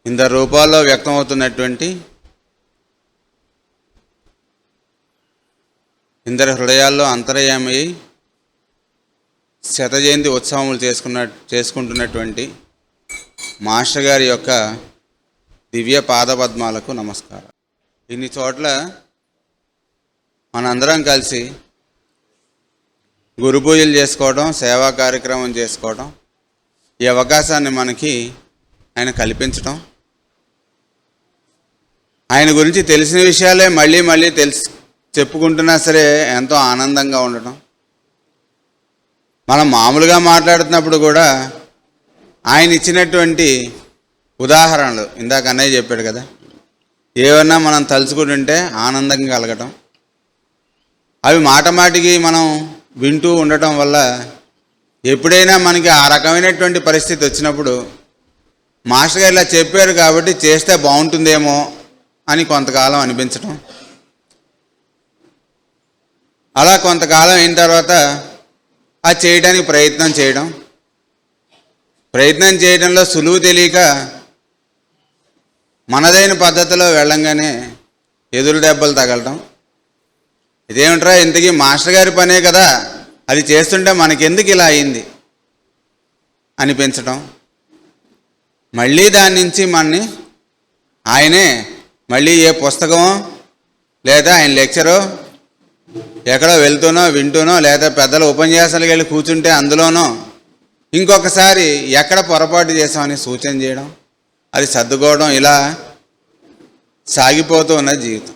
ఇంత రూపాల్లో వ్యక్తమవుతున్నటువంటి ఇందరి హృదయాల్లో అంతర్యామి శత జయంతి ఉత్సవములు చేసుకుంటున్నటువంటి మాస్టర్ గారి యొక్క దివ్య పాదపద్మాలకు నమస్కారం. ఇన్ని చోట్ల మనందరం కలిసి గురు పూజలు చేసుకోవడం, సేవా కార్యక్రమం చేసుకోవడం, ఈ అవకాశాన్ని మనకి ఆయన కల్పించడం, ఆయన గురించి తెలిసిన విషయాలే మళ్ళీ మళ్ళీ చెప్పుకుంటున్నా సరే ఎంతో ఆనందంగా ఉండటం, మనం మామూలుగా మాట్లాడుతున్నప్పుడు కూడా ఆయన ఇచ్చినటువంటి ఉదాహరణలు ఇందాక అన్నయ్య చెప్పాడు కదా, ఏమన్నా మనం తలుచుకుంటుంటే ఆనందంగా కలగటం, అవి మాట మాటికి మనం వింటూ ఉండటం వల్ల ఎప్పుడైనా మనకి ఆ రకమైనటువంటి పరిస్థితి వచ్చినప్పుడు మాస్టర్ గారు ఇలా చెప్పారు కాబట్టి చేస్తే బాగుంటుందేమో అని కొంతకాలం అనిపించటం, అలా కొంతకాలం అయిన తర్వాత అది చేయడానికి ప్రయత్నం చేయడంలో సులువు తెలియక మనదైన పద్ధతిలో వెళ్ళంగానే ఎదురు దెబ్బలు తగలటం, ఇదేమిట్రా ఇంతకీ మాస్టర్ గారి పనే కదా, అది చేస్తుంటే మనకెందుకు ఇలా అయింది అనిపించటం, మళ్ళీ దాని నుంచి మనని ఆయనే మళ్ళీ ఏ పుస్తకమో లేదా ఆయన లెక్చరో ఎక్కడో వెళ్తూనో వింటూనో లేదా పెద్దల ఉపన్యాసాలకు వెళ్ళి కూర్చుంటే అందులోనో ఇంకొకసారి ఎక్కడ పొరపాటు చేసామని సూచన చేయడం, అది సర్దుకోవడం, ఇలా సాగిపోతూ ఉన్న జీవితం.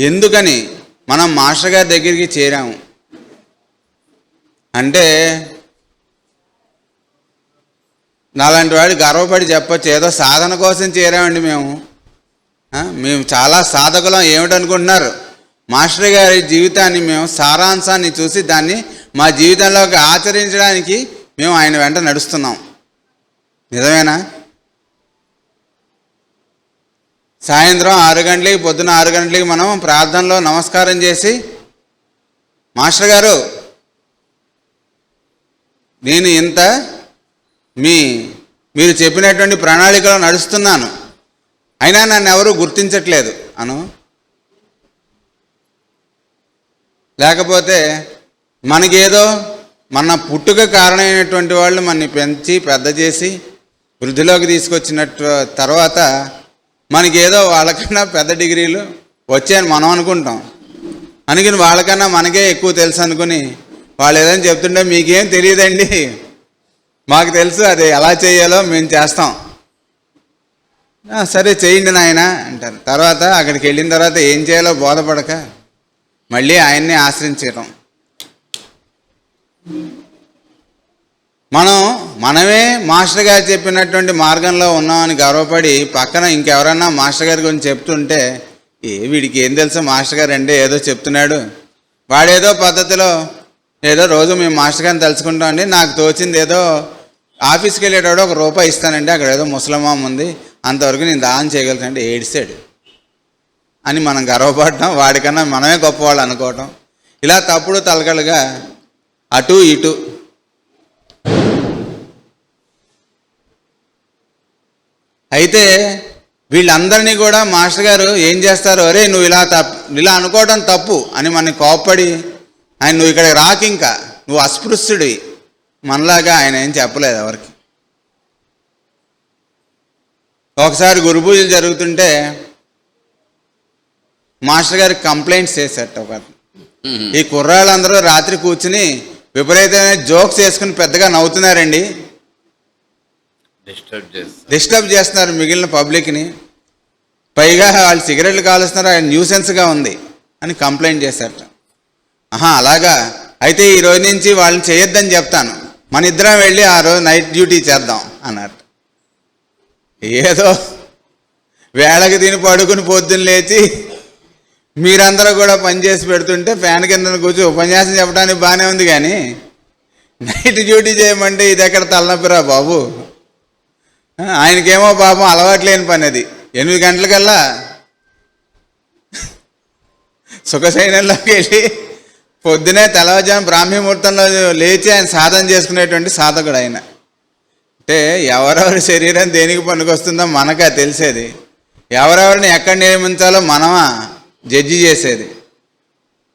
ఎందుకని మనం మాస్టర్ గారి దగ్గరికి చేరాము అంటే నాలాంటి వాడు గర్వపడి చెప్పచ్చు, ఏదో సాధన కోసం చేరామండి మేము చాలా సాధకులం ఏమిటనుకుంటున్నారు. మాస్టర్ గారి జీవితాన్ని మేము సారాంశాన్ని చూసి దాన్ని మా జీవితంలోకి ఆచరించడానికి మేము ఆయన వెంట నడుస్తున్నాం. నిజమేనా? సాయంత్రం 6 గంటలకి పొద్దున 6 గంటలకి మనం ప్రార్థనలో నమస్కారం చేసి, మాస్టర్ గారు నేను ఇంత మీరు చెప్పినటువంటి ప్రణాళికలో నడుస్తున్నాను, అయినా నన్ను ఎవరు గుర్తించట్లేదు అను, లేకపోతే మనకేదో మన పుట్టుక కారణమైనటువంటి వాళ్ళు మనని పెంచి పెద్ద చేసి వృద్ధిలోకి తీసుకొచ్చినట్టు తర్వాత మనకేదో వాళ్ళకన్నా పెద్ద డిగ్రీలు వచ్చాయని మనం అనుకుంటాం. అనుకుని వాళ్ళకన్నా మనకే ఎక్కువ తెలుసు అనుకుని వాళ్ళు ఏదైనా చెప్తుంటే మీకేం తెలియదండి, మాకు తెలుసు అది ఎలా చేయాలో మేము చేస్తాం, సరే చేయండి నాయన అంటారు. తర్వాత అక్కడికి వెళ్ళిన తర్వాత ఏం చేయాలో బోధపడక మళ్ళీ ఆయన్ని ఆశ్రయించడం. మనమే మాస్టర్ గారు చెప్పినటువంటి మార్గంలో ఉన్నామని గర్వపడి పక్కన ఇంకెవరన్నా మాస్టర్ గారి గురించి చెప్తుంటే వీడికి ఏం తెలుసు, మాస్టర్ గారు అంటే ఏదో చెప్తున్నాడు, వాడేదో పద్ధతిలో ఏదో రోజు మేము మాస్టర్ గారిని తలుచుకుంటామండి, నాకు తోచింది ఏదో ఆఫీస్కి వెళ్ళేటప్పుడు ₹1 ఇస్తానండి, అక్కడ ఏదో ముసలమ్మ ఉంది, అంతవరకు నేను దానం చేయగలుగుతానంటే ఏడిసాడు అని మనం గర్వపడటం, వాడికన్నా మనమే గొప్పవాళ్ళు అనుకోవటం, ఇలా తప్పుడు తలకలుగా అటు ఇటు. అయితే వీళ్ళందరినీ కూడా మాస్టర్ గారు ఏం చేస్తారు, అరే నువ్వు ఇలా అనుకోవడం తప్పు అని మనని కోప్పడి, ఆయన నువ్వు ఇక్కడ రాక, ఇంకా నువ్వు అస్పృశ్యుడి మనలాగా ఆయన ఏం చెప్పలేదు ఎవరికి. ఒకసారి గురు పూజలు జరుగుతుంటే మాస్టర్ గారికి కంప్లైంట్స్ చేశారట ఒక, ఈ కుర్రాళ్ళందరూ రాత్రి కూర్చుని విపరీతమైన జోక్స్ వేసుకుని పెద్దగా నవ్వుతున్నారండి, డిస్టర్బ్ చేస్తున్నారు మిగిలిన పబ్లిక్ని, పైగా వాళ్ళు సిగరెట్లు కాలుస్తున్నారు, ఆయన న్యూసెన్స్గా ఉంది అని కంప్లైంట్ చేశారట. అలాగా, అయితే ఈ రోజు నుంచి వాళ్ళని చేయొద్దని చెప్తాను, మన ఇద్దరం వెళ్ళి ఆ రోజు నైట్ డ్యూటీ చేద్దాం అన్నారు. ఏదో వేళకి తిని పడుకుని పొద్దున్న లేచి మీరందరూ కూడా పనిచేసి పెడుతుంటే ఫ్యాన్ కింద కూర్చొని ఉపన్యాసం చెప్పడానికి బాగానే ఉంది, కానీ నైట్ డ్యూటీ చేయమంటే ఇది ఎక్కడ తలనొప్పిరా బాబు. ఆయనకేమో పాపం అలవాటు లేని పని అది, 8 గంటలకల్లా సుఖశయనంలోకి వెళ్ళి పొద్దునే తెల్లవారుజాము బ్రాహ్మీ ముహూర్తంలో లేచి ఆయన సాధన చేసుకునేటువంటి సాధకుడు ఆయన. అంటే ఎవరెవరి శరీరం దేనికి పనికొస్తుందో మనకా తెలిసేది, ఎవరెవరిని ఎక్కడ నియమించాలో మనమా జడ్జి చేసేది.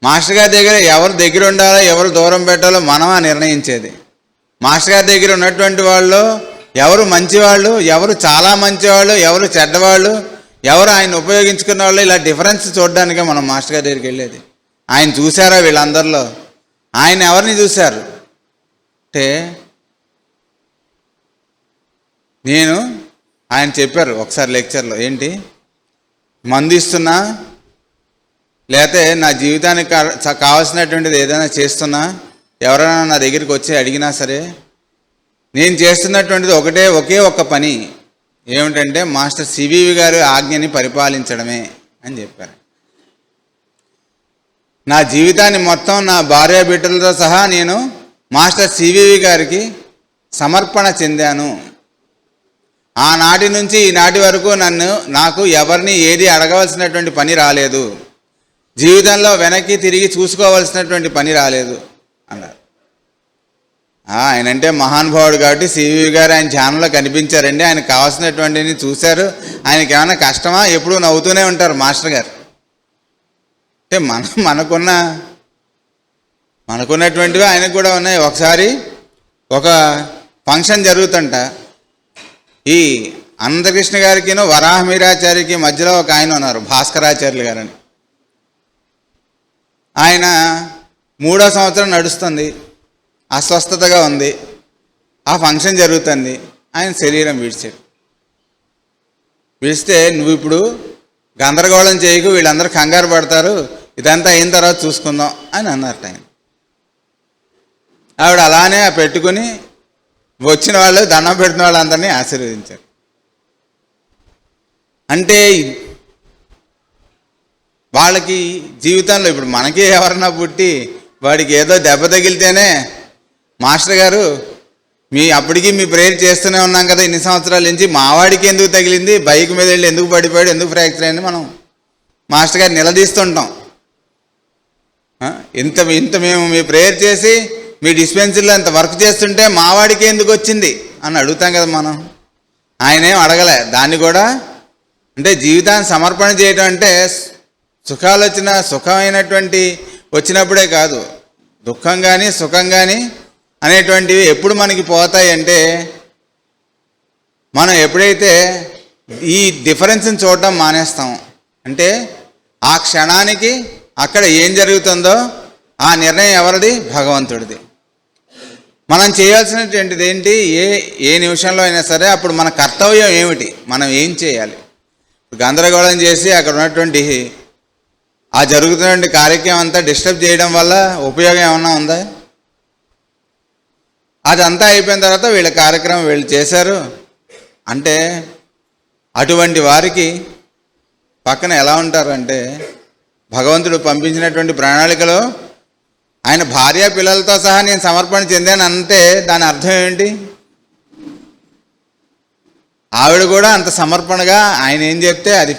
మాస్టర్ గారి దగ్గర ఎవరు దగ్గర ఉండాలో ఎవరు దూరం పెట్టాలో మనమా నిర్ణయించేది. మాస్టర్ గారి దగ్గర ఉన్నటువంటి వాళ్ళు ఎవరు మంచివాళ్ళు, ఎవరు చాలా మంచివాళ్ళు, ఎవరు చెడ్డవాళ్ళు, ఎవరు ఆయన ఉపయోగించుకున్న వాళ్ళు, ఇలా డిఫరెన్స్ చూడడానికే మనం మాస్టర్ గారి దగ్గరికి వెళ్ళేది. ఆయన చూసారా వీళ్ళందరిలో? ఆయన ఎవరిని చూశారు అంటే, ఆయన చెప్పారు ఒకసారి లెక్చర్లో, ఏంటి మందు ఇస్తున్నా లేకపోతే నా జీవితానికి కావాల్సినటువంటిది ఏదైనా చేస్తున్నా, ఎవరైనా నా దగ్గరికి వచ్చి అడిగినా సరే నేను చేస్తున్నటువంటిది ఒకే ఒక్క పని ఏమిటంటే మాస్టర్ సివివి గారి ఆజ్ఞని పరిపాలించడమే అని చెప్పారు. నా జీవితాన్ని మొత్తం నా భార్య బిడ్డలతో సహా నేను మాస్టర్ సివివి గారికి సమర్పణ చెందాను. ఆనాటి నుంచి ఈనాటి వరకు నాకు ఎవరిని ఏది అడగవలసినటువంటి పని రాలేదు, జీవితంలో వెనక్కి తిరిగి చూసుకోవాల్సినటువంటి పని రాలేదు అన్నారు. ఆయనంటే మహానుభావుడు కాబట్టి సివివి గారు ఆయన ఛానల్లో కనిపించారండి, ఆయనకు కావాల్సినటువంటిని చూశారు. ఆయనకి ఏమైనా కష్టమా? ఎప్పుడూ నవ్వుతూనే ఉంటారు మాస్టర్ గారు. అంటే మనకున్నటువంటివి ఆయనకు కూడా ఉన్నాయి. ఒకసారి ఒక ఫంక్షన్ జరుగుతుంట, ఈ అనంతకృష్ణ గారికిను వరాహమీరాచార్యకి మధ్యలో ఒక ఆయన ఉన్నారు, భాస్కరాచార్యులు గారని. ఆయన 3వ సంవత్సరం నడుస్తుంది, అస్వస్థతగా ఉంది. ఆ ఫంక్షన్ జరుగుతుంది, ఆయన శరీరం విడిస్తే నువ్వు ఇప్పుడు గందరగోళం చేయకు, వీళ్ళందరూ కంగారు పడతారు, ఇదంతా అయిన తర్వాత చూసుకుందాం అని అన్నారు ఆయన. ఆవిడ అలానే పెట్టుకుని వచ్చిన వాళ్ళు దండం పెట్టిన వాళ్ళందరినీ ఆశీర్వదించారు. అంటే వాళ్ళకి జీవితంలో ఇప్పుడు మనకి ఎవరన్నా పుట్టి వాడికి ఏదో దెబ్బ తగిలితేనే మాస్టర్ గారు అప్పటికి మీ ప్రేయర్ చేస్తూనే ఉన్నాం కదా ఇన్ని సంవత్సరాల నుంచి, మావాడికి ఎందుకు తగిలింది, బైక్ మీద వెళ్ళి ఎందుకు పడిపోయాడు, ఎందుకు ఫ్రాక్చర్ అయింది, మనం మాస్టర్ గారు నిలదీస్తుంటాం. ఇంత మేము మీ ప్రేయర్ చేసి మీ డిస్పెన్సరీలో ఇంత వర్క్ చేస్తుంటే మావాడికి ఎందుకు వచ్చింది అని అడుగుతాం కదా మనం. ఆయనేం అడగలే దాన్ని కూడా. అంటే జీవితాన్ని సమర్పణ చేయడం అంటే సుఖాలు సుఖమైనటువంటి వచ్చినప్పుడే కాదు, దుఃఖం కానీ సుఖం కానీ అనేటువంటివి ఎప్పుడు మనకి పోతాయి అంటే మనం ఎప్పుడైతే ఈ డిఫరెన్స్ని చూడటం మానేస్తాం. అంటే ఆ క్షణానికి అక్కడ ఏం జరుగుతుందో ఆ నిర్ణయం ఎవరిది? భగవంతుడిది. మనం చేయాల్సినటువంటిది ఏంటి? ఏ నిమిషంలో అయినా సరే అప్పుడు మన కర్తవ్యం ఏమిటి, మనం ఏం చేయాలి? గందరగోళం చేసి అక్కడ ఉన్నటువంటి ఆ జరుగుతున్నటువంటి కార్యక్రమం అంతా డిస్టర్బ్ చేయడం వల్ల ఉపయోగం ఏమన్నా ఉందా? అదంతా అయిపోయిన తర్వాత వీళ్ళ కార్యక్రమం వీళ్ళు చేశారు అంటే అటువంటి వారికి పక్కన ఎలా ఉంటారంటే భగవంతుడు పంపించినటువంటి ప్రణాళికలో ఆయన భార్య పిల్లలతో సహా నేను సమర్పణ చెందాను అంటే దాని అర్థం ఏంటి? ఆవిడ కూడా అంత సమర్పణగా ఆయన ఏం చెప్తే అది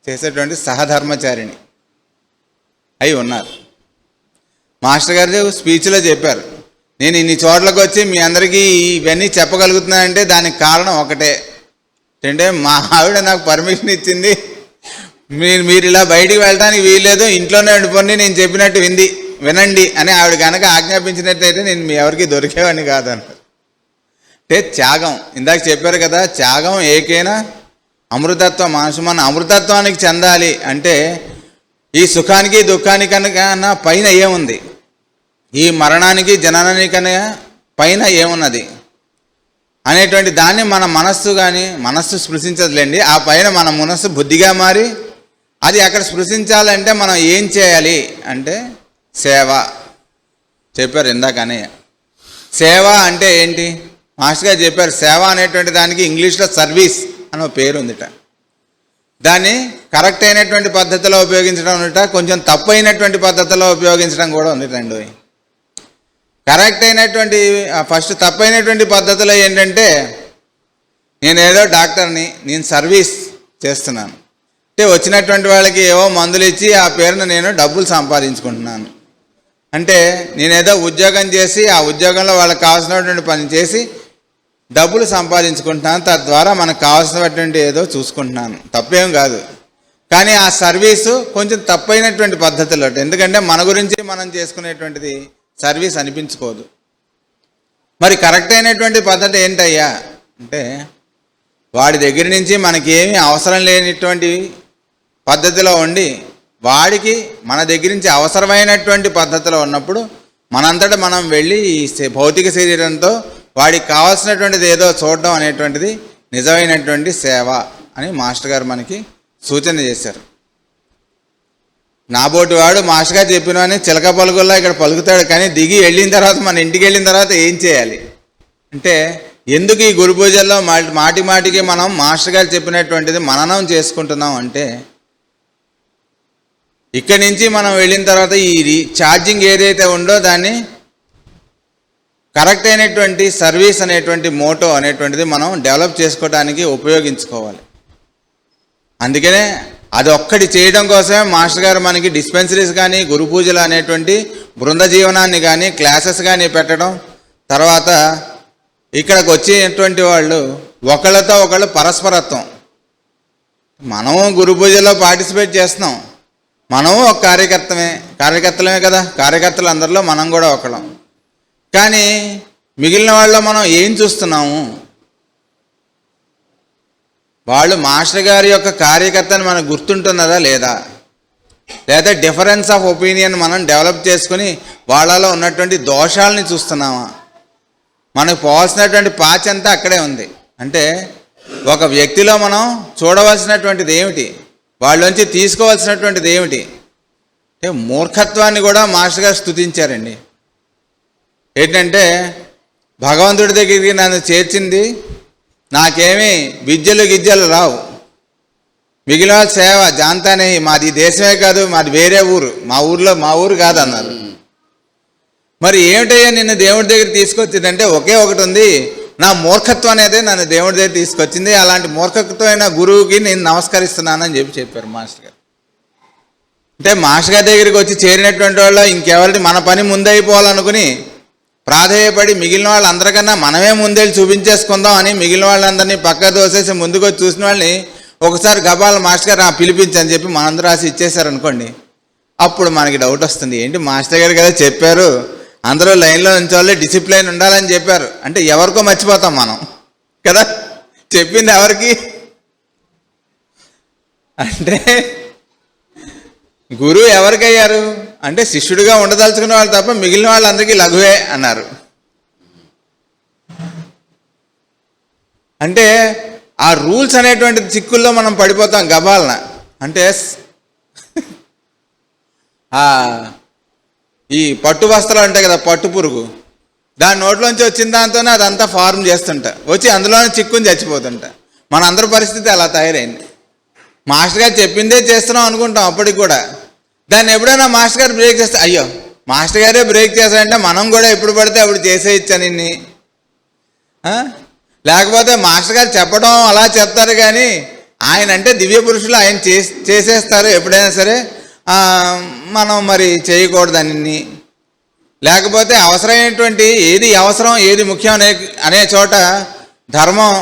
చేసేటువంటి సహధర్మచారిణి అయి ఉన్నారు. మాస్టర్ గారు స్పీచ్లో చెప్పారు, నేను ఇన్ని చోట్లకు వచ్చి మీ అందరికీ ఇవన్నీ చెప్పగలుగుతున్నానంటే దానికి కారణం ఒకటే, అంటే మా ఆవిడ నాకు పర్మిషన్ ఇచ్చింది, మీరు ఇలా బయటికి వెళ్ళడానికి వీల్లేదు, ఇంట్లోనే ఉండిపోండి, నేను చెప్పినట్టు వినండి అని ఆవిడ కనుక ఆజ్ఞాపించినట్టయితే నేను మీ ఎవరికి దొరికేవాడిని కాదన్నారు. అంటే త్యాగం, ఇందాక చెప్పారు కదా, త్యాగం ఏకైనా అమృతత్వం. మన అమృతత్వానికి చెందాలి అంటే ఈ సుఖానికి దుఃఖానికి కన్నా పైన ఏముంది, ఈ మరణానికి జననానికన్నా పైన ఏమున్నది అనేటువంటి దాన్ని మన మనస్సు స్పృశించదులేండి. ఆ పైన మన మనస్సు బుద్ధిగా మారి అది అక్కడ స్పృశించాలంటే మనం ఏం చేయాలి అంటే సేవ. చెప్పారు ఇందాకనే. సేవ అంటే ఏంటి? మాస్టర్ గారు చెప్పారు, సేవ అనేటువంటి దానికి ఇంగ్లీష్లో సర్వీస్ అని ఒక పేరు ఉందిట. దాన్ని కరెక్ట్ అయినటువంటి పద్ధతిలో ఉపయోగించడం ఉందిట, కొంచెం తప్పు అయినటువంటి పద్ధతిలో ఉపయోగించడం కూడా ఉంది. రెండు కరెక్ట్ అయినటువంటి ఫస్ట్ తప్పు అయినటువంటి పద్ధతిలో ఏంటంటే నేనేదో డాక్టర్ని, నేను సర్వీస్ చేస్తున్నాను అంటే వచ్చినటువంటి వాళ్ళకి ఏవో మందులు ఇచ్చి ఆ పేరును నేను డబ్బులు సంపాదించుకుంటున్నాను. అంటే నేనేదో ఉద్యోగం చేసి ఆ ఉద్యోగంలో వాళ్ళకి కావాల్సినటువంటి పని చేసి డబ్బులు సంపాదించుకుంటున్నాను, తద్వారా మనకు కావాల్సినటువంటి ఏదో చూసుకుంటున్నాను, తప్పేం కాదు. కానీ ఆ సర్వీసు కొంచెం తప్పైనటువంటి పద్ధతిలో, ఎందుకంటే మన గురించి మనం చేసుకునేటువంటిది సర్వీస్ అనిపించుకోదు. మరి కరెక్ట్ అయినటువంటి పద్ధతి ఏంటయ్యా అంటే, వాడి దగ్గర నుంచి మనకేమీ అవసరం లేనిటువంటి పద్ధతిలో ఉండి, వాడికి మన దగ్గర నుంచి అవసరమైనటువంటి పద్ధతిలో ఉన్నప్పుడు మనంతటా మనం వెళ్ళి ఈ భౌతిక శరీరంతో వాడికి కావాల్సినటువంటిది ఏదో చూడడం అనేటువంటిది నిజమైనటువంటి సేవ అని మాస్టర్ గారు మనకి సూచన చేశారు. నాబోటి వాడు మాస్టర్ గారు చెప్పినవని చిలక పలుకుల్లా ఇక్కడ పలుకుతాడు, కానీ దిగి వెళ్ళిన తర్వాత మన ఇంటికి వెళ్ళిన తర్వాత ఏం చేయాలి అంటే, ఎందుకు ఈ గురు పూజల్లో మాటి మాటికి మనం మాస్టర్ గారు చెప్పినటువంటిది మననం చేసుకుంటున్నాం అంటే, ఇక్కడి నుంచి మనం వెళ్ళిన తర్వాత ఈ ఛార్జింగ్ ఏదైతే ఉందో దాన్ని కరెక్ట్ అయినటువంటి సర్వీస్ అనేటువంటి మోటో అనేటువంటిది మనం డెవలప్ చేసుకోవడానికి ఉపయోగించుకోవాలి. అందుకనే అది ఒక్కటి చేయడం కోసమే మాస్టర్ గారు మనకి డిస్పెన్సరీస్ కానీ, గురు పూజలు అనేటువంటి బృంద జీవనాన్ని కానీ, క్లాసెస్ కానీ పెట్టడం, తర్వాత ఇక్కడికి వచ్చేటువంటి వాళ్ళు ఒకళ్ళతో ఒకళ్ళు పరస్పరత్వం. మనము గురు పూజలో పార్టిసిపేట్ చేస్తున్నాం, మనము ఒక కార్యకర్తలమే కదా, కార్యకర్తలు అందరిలో మనం కూడా ఒకళ్ళం. కానీ మిగిలిన వాళ్ళలో మనం ఏం చూస్తున్నాము? వాళ్ళు మాస్టర్ గారి యొక్క కార్యకర్తను మనకు గుర్తుంటున్నదా లేదా, లేదా డిఫరెన్స్ ఆఫ్ ఒపీనియన్ మనం డెవలప్ చేసుకుని వాళ్ళలో ఉన్నటువంటి దోషాలని చూస్తున్నామా? మనకు పోవాల్సినటువంటి పాచ్ అంతా అక్కడే ఉంది. అంటే ఒక వ్యక్తిలో మనం చూడవలసినటువంటిది ఏమిటి, వాళ్ళలోంచి తీసుకోవాల్సినటువంటిది ఏమిటి అంటే, మూర్ఖత్వాన్ని కూడా మాస్టర్ గారు స్తుతించారండి. ఏంటంటే, భగవంతుడి దగ్గరికి నన్ను చేర్చింది, నాకేమీ గిజ్జలు రావు, మిగిలిన వాళ్ళ సేవ జాంతానే, మాది దేశమే కాదు, మాది వేరే ఊరు, మా ఊరు కాదు అన్నారు. మరి ఏమిటయ్యా నిన్ను దేవుడి దగ్గర తీసుకొచ్చిందంటే, ఒకే ఒకటి ఉంది, నా మూర్ఖత్వం అనేది నన్ను దేవుడి దగ్గర తీసుకొచ్చింది, అలాంటి మూర్ఖత్వమైన గురువుకి నేను నమస్కరిస్తున్నానని చెప్పారు మాస్టర్ గారు. అంటే మాస్టర్ గారి దగ్గరికి వచ్చి చేరినటువంటి వాళ్ళు ఇంకెవరిని మన పని ముందైపోవాలనుకుని ప్రాధేయపడి మిగిలిన వాళ్ళందరికన్నా మనమే ముందెళ్ళి చూపించేసుకుందాం అని మిగిలిన వాళ్ళందరినీ పక్క దోసేసి ముందుకు వచ్చి చూసిన వాళ్ళని ఒకసారి గబాల మాస్టర్ గారు పిలిపించని చెప్పి మనందరూ రాసి ఇచ్చేశారనుకోండి, అప్పుడు మనకి డౌట్ వస్తుంది, ఏంటి మాస్టర్ గారు కదా చెప్పారు, అందరూ లైన్లో ఉంచే డిసిప్లైన్ ఉండాలని చెప్పారు అంటే ఎవరికో మర్చిపోతాం మనం కదా, చెప్పింది ఎవరికి అంటే గురువు ఎవరికయ్యారు అంటే శిష్యుడిగా ఉండదలుచుకున్న వాళ్ళు తప్ప మిగిలిన వాళ్ళందరికీ లఘువే అన్నారు. అంటే ఆ రూల్స్ అనేటువంటి చిక్కుల్లో మనం పడిపోతాం గబాలన. అంటే ఈ పట్టు వస్త్రాలు ఉంటాయి కదా, పట్టు పురుగు, దాని నోట్లోంచి వచ్చిన దాంతోనే అదంతా ఫార్మ్ చేస్తుంటా, వచ్చి అందులోనే చిక్కుని చచ్చిపోతుంటా. మన అందరి పరిస్థితి అలా తయారైంది. మాస్టర్ గారు చెప్పిందే చేస్తున్నాం అనుకుంటాం అప్పటికి కూడా. దాన్ని ఎప్పుడైనా మాస్టర్ గారు బ్రేక్ చేస్తే, అయ్యో మాస్టర్ గారే బ్రేక్ చేశారంటే మనం కూడా ఎప్పుడు పడితే అప్పుడు చేసేయచ్చాను ఇన్ని. లేకపోతే మాస్టర్ గారు చెప్పడం అలా చెప్తారు, కానీ ఆయన అంటే దివ్య పురుషులు, ఆయన చేసేస్తారు ఎప్పుడైనా సరే, మనం మరి చేయకూడదని. లేకపోతే అవసరమైనటువంటి ఏది అవసరం ఏది ముఖ్యం అనే చోట ధర్మం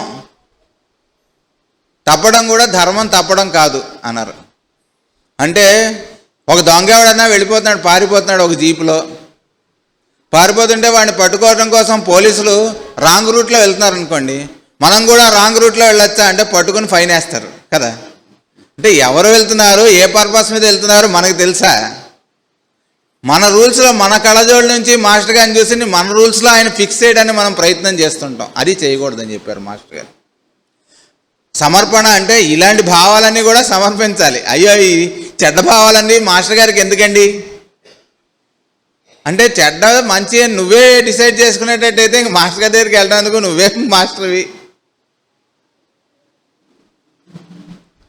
తప్పడం కూడా ధర్మం తప్పడం కాదు అన్నారు. అంటే ఒక దొంగ ఎవడన్నా వెళ్ళిపోతున్నాడు, పారిపోతున్నాడు ఒక జీపులో, పారిపోతుంటే వాడిని పట్టుకోవడం కోసం పోలీసులు రాంగ్ రూట్లో వెళ్తున్నారు అనుకోండి, మనం కూడా రాంగ్ రూట్లో వెళ్ళొచ్చా అంటే పట్టుకుని ఫైన్ వేస్తారు కదా. అంటే ఎవరు వెళ్తున్నారు, ఏ పర్పస్ మీద వెళ్తున్నారు మనకు తెలుసా? మన రూల్స్లో, మన కళ్ళజోళ్ళ నుంచి మాస్టర్ గారిని చూసి మన రూల్స్లో ఆయన ఫిక్స్ చేయడానికి మనం ప్రయత్నం చేస్తుంటాం. అది చేయకూడదని చెప్పారు మాస్టర్ గారు. సమర్పణ అంటే ఇలాంటి భావాలన్నీ కూడా సమర్పించాలి. అయ్యో ఈ చెడ్డ భావాలన్నీ మాస్టర్ గారికి ఎందుకండి అంటే, చెడ్డ మంచి నువ్వే డిసైడ్ చేసుకునేటట్టయితే ఇంక మాస్టర్ గారి దగ్గరికి వెళ్ళడానికి నువ్వే మాస్టర్వి.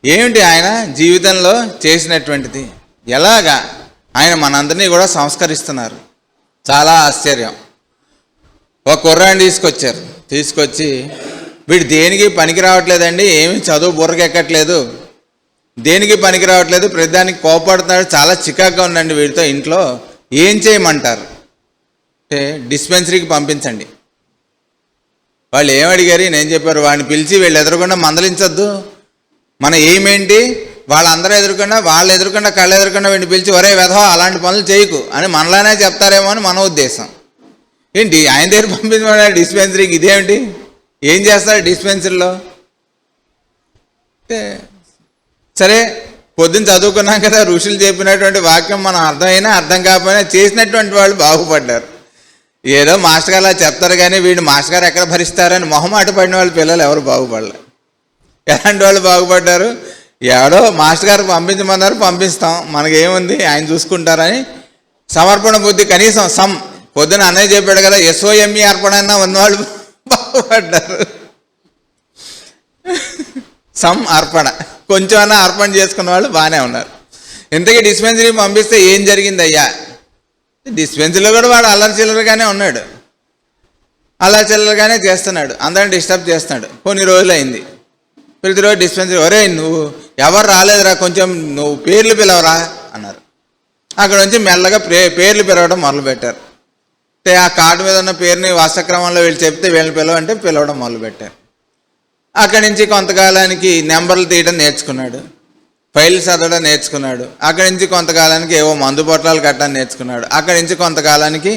ఏమిటి ఆయన జీవితంలో చేసినటువంటిది, ఎలాగా ఆయన మనందరినీ కూడా సంస్కరిస్తున్నారు. చాలా ఆశ్చర్యం. ఒక కుర్రాన్ని తీసుకొచ్చి వీడు దేనికి పనికి రావట్లేదండి, ఏమి చదువు బుర్రకెక్కట్లేదు, దేనికి పనికి రావట్లేదు, ప్రతిదానికి కోపడుతున్నాడు, చాలా చికాగ్గా ఉందండి వీడితో, ఇంట్లో ఏం చేయమంటారు అంటే డిస్పెన్సరీకి పంపించండి. వాళ్ళు ఏం అడిగారు, నేను చెప్పారు, వాడిని పిలిచి వీళ్ళు ఎదురుకుండా మందలించొద్దు, మన ఏమేంటి వాళ్ళందరూ ఎదురుకుండా వాళ్ళు ఎదురుకుండా కళ్ళు ఎదురుకుండా వీడిని పిలిచి ఒరే వెధవా అలాంటి పనులు చేయకు అని మనలానే చెప్తారేమో అని మన ఉద్దేశం. ఏంటి ఆయన దగ్గర పంపించమన్నాడు డిస్పెన్సరీకి, ఇదేమిటి ఏం చేస్తారు డిస్పెన్సరీలో? సరే పొద్దున్న చదువుకున్నాం కదా, ఋషులు చెప్పినటువంటి వాక్యం మనం అర్థమైనా అర్థం కాకపోయినా చేసినటువంటి వాళ్ళు బాగుపడ్డారు. ఏదో మాస్టర్ గారు అలా చెప్తారు కానీ వీడు మాస్టర్ గారు ఎక్కడ భరిస్తారని మొహమాట పడిన వాళ్ళ పిల్లలు ఎవరు బాగుపడలేదు. ఎలాంటి వాళ్ళు బాగుపడ్డారు? ఎవడో మాస్టర్ గారు పంపించమన్నారు, పంపిస్తాం, మనకేముంది ఆయన చూసుకుంటారని సమర్పణ బుద్ధి. కనీసం పొద్దున అన్నయ్య చెప్పాడు కదా, SOME అర్పణ అన్నా ఉన్నవాళ్ళు బాగుపడ్డారు. అర్పణ కొంచెం అన్నా అర్పణ చేసుకున్న వాళ్ళు బాగానే ఉన్నారు. ఇంతకీ డిస్పెన్సరీ పంపిస్తే ఏం జరిగింది అయ్యా? డిస్పెన్సరీలో కూడా వాడు అల్లరి చిల్లరగానే ఉన్నాడు, అల్లరి చిల్లరగానే చేస్తున్నాడు, అందరిని డిస్టర్బ్ చేస్తున్నాడు. కొన్ని రోజులు అయింది, ప్రతిరోజు డిస్పెన్సరీ, ఒరే నువ్వు ఎవరు రాలేదురా, కొంచెం నువ్వు పేర్లు పిలవరా అన్నారు. అక్కడ నుంచి మెల్లగా పేర్లు పిలవడం మొదలుపెట్టారు. అంటే ఆ కార్డు మీద ఉన్న పేరుని వాస్తక్రమంలో వీళ్ళు చెప్తే వీళ్ళని పిలవంటే పిలవడం మొదలుపెట్టారు. అక్కడి నుంచి కొంతకాలానికి నెంబర్లు తీయడం నేర్చుకున్నాడు, ఫైల్స్ చదవడం నేర్చుకున్నాడు. అక్కడి నుంచి కొంతకాలానికి ఏవో మందు పొట్లాలు కట్టడం నేర్చుకున్నాడు. అక్కడి నుంచి కొంతకాలానికి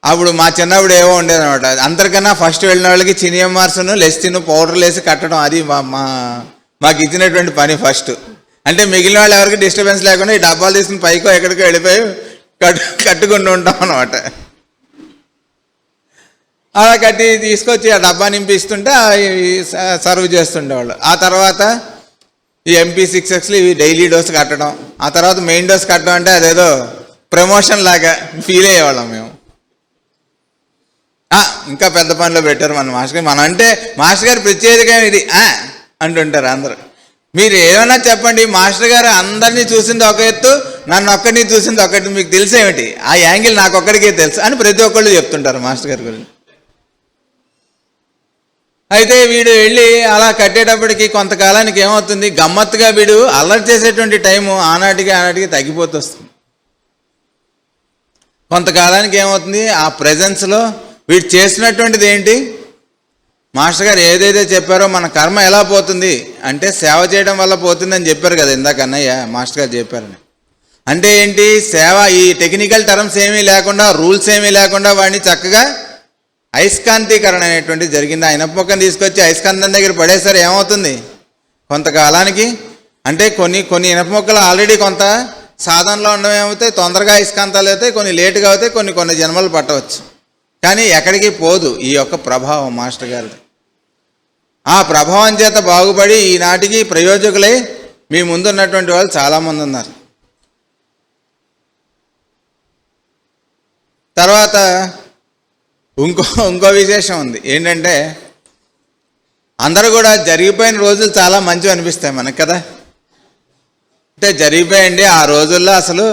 అప్పుడు మా చిన్నప్పుడు ఏవో ఉండేదన్నమాట, అందరికన్నా ఫస్ట్ వెళ్ళిన వాళ్ళకి చినియమ్మార్సును లెస్టిన్ పౌడర్లు వేసి కట్టడం, అది మాకు ఇచ్చినటువంటి పని ఫస్ట్. అంటే మిగిలిన వాళ్ళు ఎవరికి డిస్టర్బెన్స్ లేకుండా ఈ డబ్బాలు తీసుకుని పైకో ఎక్కడికో వెళ్ళిపోయి కట్టుకుంటూ ఉంటాం అన్నమాట. అలా కట్టి తీసుకొచ్చి ఆ డబ్బా నింపిస్తుంటే సర్వ్ చేస్తుండేవాళ్ళు. ఆ తర్వాత ఈ MP6Xలు ఇవి డైలీ డోస్ కట్టడం, ఆ తర్వాత మెయిన్ డోస్ కట్టడం అంటే అదేదో ప్రమోషన్ లాగా ఫీల్ అయ్యేవాళ్ళం మేము. ఇంకా పెద్ద పనిలో పెట్టారు మన మాస్టర్ గారు. మనం అంటే మాస్టర్ గారు ప్రత్యేకంగా ఇది అంటుంటారు అందరూ. మీరు ఏమైనా చెప్పండి, మాస్టర్ గారు అందరినీ చూసింది ఒక ఎత్తు, నన్ను ఒక్కడిని చూసింది ఒకటి, మీకు తెలిసేమిటి, ఆ యాంగిల్ నాకు ఒక్కడికే తెలుసు అని ప్రతి ఒక్కళ్ళు చెప్తుంటారు మాస్టర్ గారి గురించి. అయితే వీడు వెళ్ళి అలా కట్టేటప్పటికి కొంతకాలానికి ఏమవుతుంది, గమ్మత్తుగా వీడు అల్లరి చేసేటువంటి టైము ఆనాటికి తగ్గిపోతూ వస్తుంది. కొంతకాలానికి ఏమవుతుంది, ఆ ప్రెజెన్స్లో వీడు చేసినటువంటిది ఏంటి, మాస్టర్ గారు ఏదైతే చెప్పారో మన కర్మ ఎలా పోతుంది అంటే సేవ చేయడం వల్ల పోతుందని చెప్పారు కదా ఇందాక అన్నయ్య, మాస్టర్ గారు చెప్పారని. అంటే ఏంటి, సేవ ఈ టెక్నికల్ టర్మ్స్ ఏమీ లేకుండా, రూల్స్ ఏమీ లేకుండా వాడిని చక్కగా అయస్కాంతీకరణ అనేటువంటి జరిగింది. ఆ ఇనప మొక్కను తీసుకొచ్చి అయస్కాంతం దగ్గర పడేసరి ఏమవుతుంది, కొంతకాలానికి అంటే కొన్ని ఇనప మొక్కలు ఆల్రెడీ కొంత సాధనలో ఉండడం ఏమవుతాయి, తొందరగా అయస్కాంతాలు అవుతాయి, కొన్ని లేటుగా అవుతాయి, కొన్ని జన్మలు పట్టవచ్చు. కానీ ఎక్కడికి పోదు ఈ యొక్క ప్రభావం మాస్టర్ గారిది. ఆ ప్రభావం చేత బాగుపడి ఈనాటికి ప్రయోజకులై మీ ముందున్నటువంటి వాళ్ళు చాలామంది ఉన్నారు. తర్వాత ఇంకో విశేషం ఉంది ఏంటంటే, అందరూ కూడా జరిగిపోయిన రోజులు చాలా మంచివి అనిపిస్తాయి మనకు కదా. అంటే జరిగిపోయండి ఆ రోజుల్లో అసలు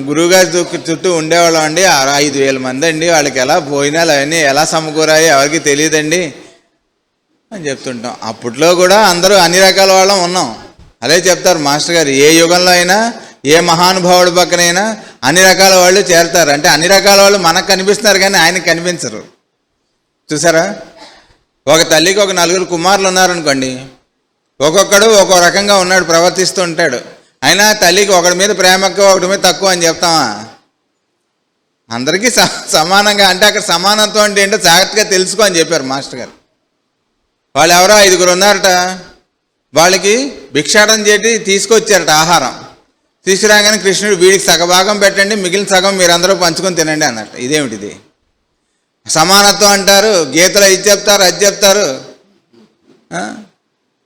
గురువుగారి చుట్టూ ఉండేవాళ్ళం అండి, 5,000 మంది అండి, వాళ్ళకి ఎలా భోజనాలు అవన్నీ ఎలా సమకూరాయి ఎవరికి తెలియదండి అని చెప్తుంటాం. అప్పట్లో కూడా అందరూ అన్ని రకాల వాళ్ళం ఉన్నాం. అదే చెప్తారు మాస్టర్ గారు, ఏ యుగంలో అయినా ఏ మహానుభావుడి పక్కనైనా అన్ని రకాల వాళ్ళు చేరతారు. అంటే అన్ని రకాల వాళ్ళు మనకు కనిపిస్తున్నారు కానీ ఆయనకు కనిపించరు. చూసారా, ఒక తల్లికి ఒక 4 కుమారులు ఉన్నారనుకోండి, ఒక్కొక్కడు ఒక్కో రకంగా ఉన్నాడు, ప్రవర్తిస్తూ ఉంటాడు. అయినా తల్లికి ఒకడి మీద ప్రేమ ఎక్కువ ఒకటి మీద తక్కువ అని చెప్తామా? అందరికీ సమానంగా. అంటే అక్కడ సమానత్వం అంటే ఏంటో జాగ్రత్తగా తెలుసుకో అని చెప్పారు మాస్టర్ గారు. వాళ్ళు ఎవరో 5 ఉన్నారట, వాళ్ళకి భిక్షాటన చేసి తీసుకొచ్చారట ఆహారం. తీసుకురాగానే కృష్ణుడు వీడికి సగభాగం పెట్టండి, మిగిలిన సగం మీరందరూ పంచుకొని తినండి అన్నట్టు. ఇదేమిటిది సమానత్వం అంటారు, గీతలో ఇది చెప్తారు అది చెప్తారు.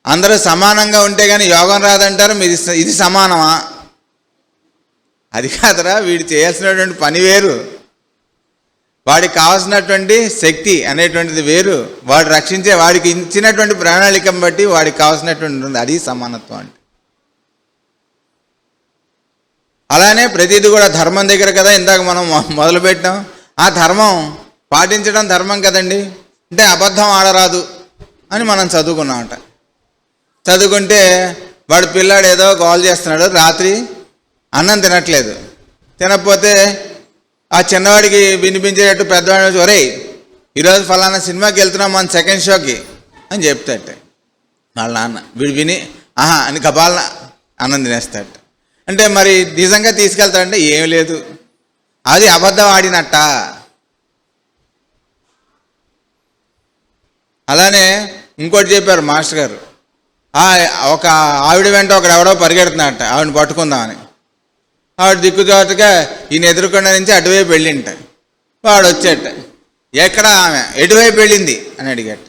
అందరూ సమానంగా ఉంటే కానీ యోగం రాదంటారు. ఇది సమానమా? అది కాదురా, వీడు చేయాల్సినటువంటి పని వేరు, వాడికి కావాల్సినటువంటి శక్తి అనేటువంటిది వేరు, వాడు రక్షించే వాడికి ఇచ్చినటువంటి ప్రణాళికను బట్టి వాడికి కావాల్సినటువంటి ఉంది, అది సమానత్వం అంటే. అలానే ప్రతిదీ కూడా ధర్మం దగ్గర కదా ఇందాక మనం మొదలుపెట్టాం. ఆ ధర్మం పాటించడం ధర్మం కదండి. అంటే అబద్ధం ఆడరాదు అని మనం చదువుకున్నామట. చదువుకుంటే వాడు పిల్లాడు ఏదో గోల్ చేస్తున్నాడు, రాత్రి అన్నం తినట్లేదు. తినకపోతే ఆ చిన్నవాడికి వినిపించేటట్టు పెద్దవాడి ఒరేయ్ ఈరోజు ఫలానా సినిమాకి వెళ్తున్నాం మన సెకండ్ షోకి అని చెప్తాట వాళ్ళ నాన్న. వీడు విని ఆహా అని కపాలన అన్నం తినేస్తాడు. అంటే మరి నిజంగా తీసుకెళ్తాడంటే ఏం లేదు, అది అబద్ధం ఆడినట్ట. అలానే ఇంకోటి చెప్పారు మాస్టర్ గారు, ఒక ఆవిడ వెంట ఒకడెవడో పరిగెడుతున్నాడట ఆవిడని పట్టుకుందామని. ఆవిడ దిక్కుతోటగా ఈయన ఎదురుకొండ నుంచి అటువైపు వెళ్ళింట. వాడు వచ్చేట, ఎక్కడ ఆమె ఎటువైపు వెళ్ళింది అని అడిగాట.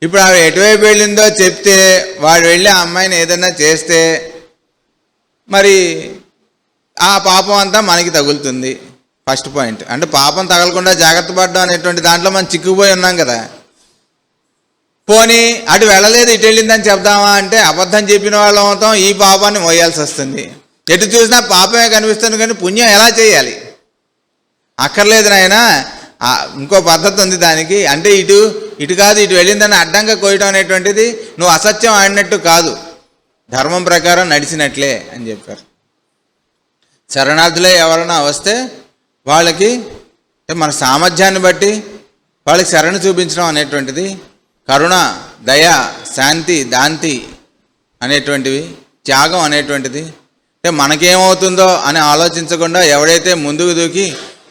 ఇప్పుడు ఆవిడ ఎటువైపు వెళ్ళిందో చెప్తే వాడు వెళ్ళి ఆ అమ్మాయిని ఏదైనా చేస్తే మరి ఆ పాపం అంతా మనకి తగులుతుంది. First point. అంటే పాపం తగలకుండా జాగ్రత్త పడడం అనేటువంటి దాంట్లో మనం చిక్కుపోయి ఉన్నాం కదా. పోనీ అటు వెళ్ళలేదు ఇటు వెళ్ళిందని చెప్దామా అంటే అబద్ధం చెప్పిన వాళ్ళం అవుతాం, ఈ పాపాన్ని మోయాల్సి వస్తుంది. ఎటు చూసినా పాపమే కనిపిస్తుంది, కానీ పుణ్యం ఎలా చేయాలి? అక్కర్లేదు నాయన, ఇంకో పద్ధతి ఉంది దానికి. అంటే ఇటు కాదు ఇటు వెళ్ళిందని అడ్డంగా కోయటం అనేటువంటిది నువ్వు అసత్యం ఆడినట్టు కాదు, ధర్మం ప్రకారం నడిచినట్లే అని చెప్పారు. శరణార్థులే ఎవరైనా వస్తే వాళ్ళకి మన సామర్థ్యాన్ని బట్టి వాళ్ళకి శరణు చూపించడం అనేటువంటిది కరుణ, దయ, శాంతి, దాంతి అనేటువంటివి, త్యాగం అనేటువంటిది. అంటే మనకేమవుతుందో అని ఆలోచించకుండా ఎవడైతే ముందుకు దూకి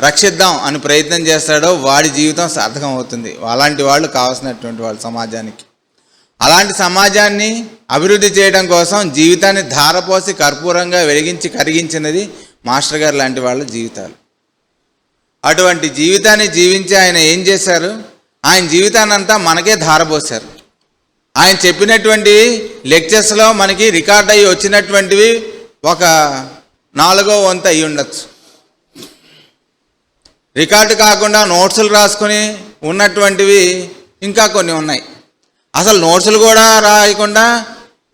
రక్షిద్దాం అని ప్రయత్నం చేస్తాడో వాడి జీవితం సార్థకం అవుతుంది. అలాంటి వాళ్ళు కావాల్సినటువంటి వాళ్ళు సమాజానికి. అలాంటి సమాజాన్ని అభివృద్ధి చేయడం కోసం జీవితాన్ని ధారపోసి కర్పూరంగా వెలిగించి కరిగించినది మాస్టర్ గారు లాంటి వాళ్ళ జీవితాలు. అటువంటి జీవితాన్ని జీవించి ఆయన ఏం చేశారు? ఆయన జీవితాన్ని అంతా మనకే ధారపోశారు. ఆయన చెప్పినటువంటి లెక్చర్స్లో మనకి రికార్డ్ అయ్యి వచ్చినటువంటివి ఒక 4వ వంతు అయి ఉండొచ్చు. రికార్డు కాకుండా నోట్సులు రాసుకుని ఉన్నటువంటివి ఇంకా కొన్ని ఉన్నాయి. అసలు నోట్సులు కూడా రాయకుండా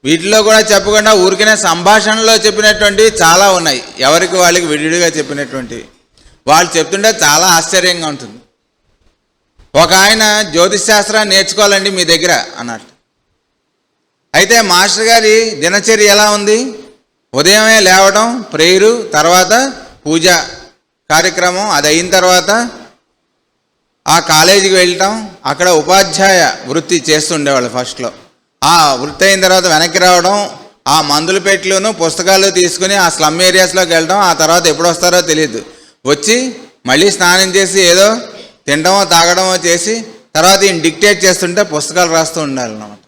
వీటిలో కూడా చెప్పకుండా ఊరికనే సంభాషణలో చెప్పినటువంటివి చాలా ఉన్నాయి. ఎవరికి వాళ్ళకి విడివిడిగా చెప్పినటువంటివి. వాళ్ళు చెప్తుంటే చాలా ఆశ్చర్యంగా ఉంటుంది. ఒక ఆయన జ్యోతిష్ శాస్త్రాన్ని నేర్చుకోవాలండి మీ దగ్గర అన్నట్టు. అయితే మాస్టర్ గారి దినచర్య ఎలా ఉంది? ఉదయమే లేవడం, ప్రేయరు, తర్వాత పూజ కార్యక్రమం, అది అయిన తర్వాత ఆ కాలేజీకి వెళ్ళటం, అక్కడ ఉపాధ్యాయ వృత్తి చేస్తుండేవాళ్ళు ఫస్ట్లో. ఆ వృత్తి అయిన తర్వాత వెనక్కి రావడం, ఆ మందుల పెట్టెలను పుస్తకాలు తీసుకుని ఆ స్లమ్ ఏరియాస్లోకి వెళ్ళడం, ఆ తర్వాత ఎప్పుడు వస్తారో తెలియదు, వచ్చి మళ్ళీ స్నానం చేసి ఏదో తినడమో తాగడమో చేసి తర్వాత ఈయన డిక్టేట్ చేస్తుంటే పుస్తకాలు రాస్తూ ఉండాలన్నమాట.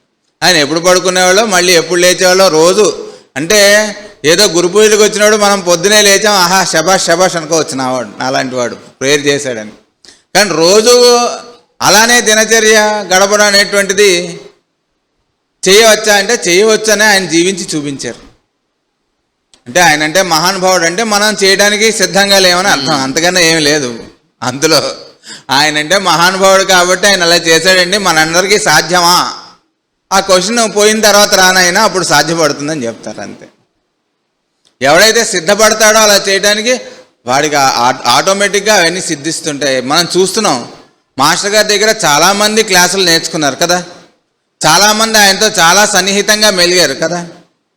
ఆయన ఎప్పుడు పడుకునేవాళ్ళో మళ్ళీ ఎప్పుడు లేచేవాళ్ళో రోజు. అంటే ఏదో గురు పూజలకు వచ్చినవాడు మనం పొద్దునే లేచాం, ఆహా శబాష్ శబాష్ అనుకోవచ్చు నావాడు, అలాంటి వాడు ప్రేయర్ చేశాడని. కానీ రోజు అలానే దినచర్య గడపడం అనేటువంటిది చేయవచ్చా అంటే చేయవచ్చనే ఆయన జీవించి చూపించారు. అంటే ఆయన అంటే మహానుభావుడు అంటే మనం చేయడానికి సిద్ధంగా లేమని అర్థం, అంతకన్నా ఏమి లేదు అందులో. ఆయన అంటే మహానుభావుడు కాబట్టి ఆయన అలా చేశాడండి, మనందరికీ సాధ్యమా? ఆ క్వశ్చన్ పోయిన తర్వాత రానైనా అప్పుడు సాధ్యపడుతుందని చెప్తారు అంతే. ఎవడైతే సిద్ధపడతాడో అలా చేయడానికి వాడికి ఆటోమేటిక్గా అవన్నీ సిద్ధిస్తుంటాయి. మనం చూస్తున్నాం మాస్టర్ గారి దగ్గర చాలామంది క్లాసులు నేర్చుకున్నారు కదా, చాలామంది ఆయనతో చాలా సన్నిహితంగా మెలిగారు కదా,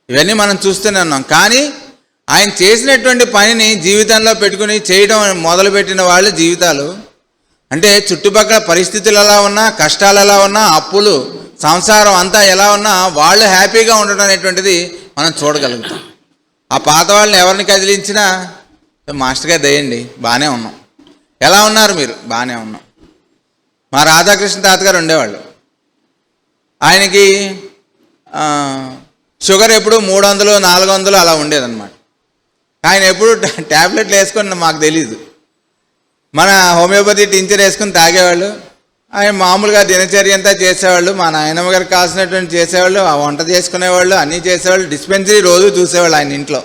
ఇవన్నీ మనం చూస్తూనే ఉన్నాం. కానీ ఆయన చేసినటువంటి పనిని జీవితంలో పెట్టుకుని చేయడం మొదలుపెట్టిన వాళ్ళ జీవితాలు అంటే చుట్టుపక్కల పరిస్థితులు ఎలా ఉన్నా, కష్టాలు ఎలా ఉన్నా, అప్పులు, సంసారం అంతా ఎలా ఉన్నా వాళ్ళు హ్యాపీగా ఉండడం అనేటువంటిది మనం చూడగలుగుతాం. ఆ పాత వాళ్ళని ఎవరిని కదిలించినా మాస్టర్ గారు దయండి బాగానే ఉన్నాం, ఎలా ఉన్నారు మీరు? బాగానే ఉన్నాం. మా రాధాకృష్ణ తాతగారు ఉండేవాళ్ళు, ఆయనకి షుగర్ ఎప్పుడు 300 400 అలా ఉండేదన్నమాట. ఆయన ఎప్పుడు ట్యాబ్లెట్లు వేసుకొని మాకు తెలీదు, మన హోమియోపతి టించర్ వేసుకుని తాగేవాళ్ళు. ఆయన మామూలుగా దినచర్య అంతా చేసేవాళ్ళు, మా నాయనమ్మ గారికి కావాల్సినటువంటి చేసేవాళ్ళు, ఆ వంట చేసుకునేవాళ్ళు, అన్నీ చేసేవాళ్ళు. డిస్పెన్సరీ రోజు చూసేవాళ్ళు ఆయన ఇంట్లో.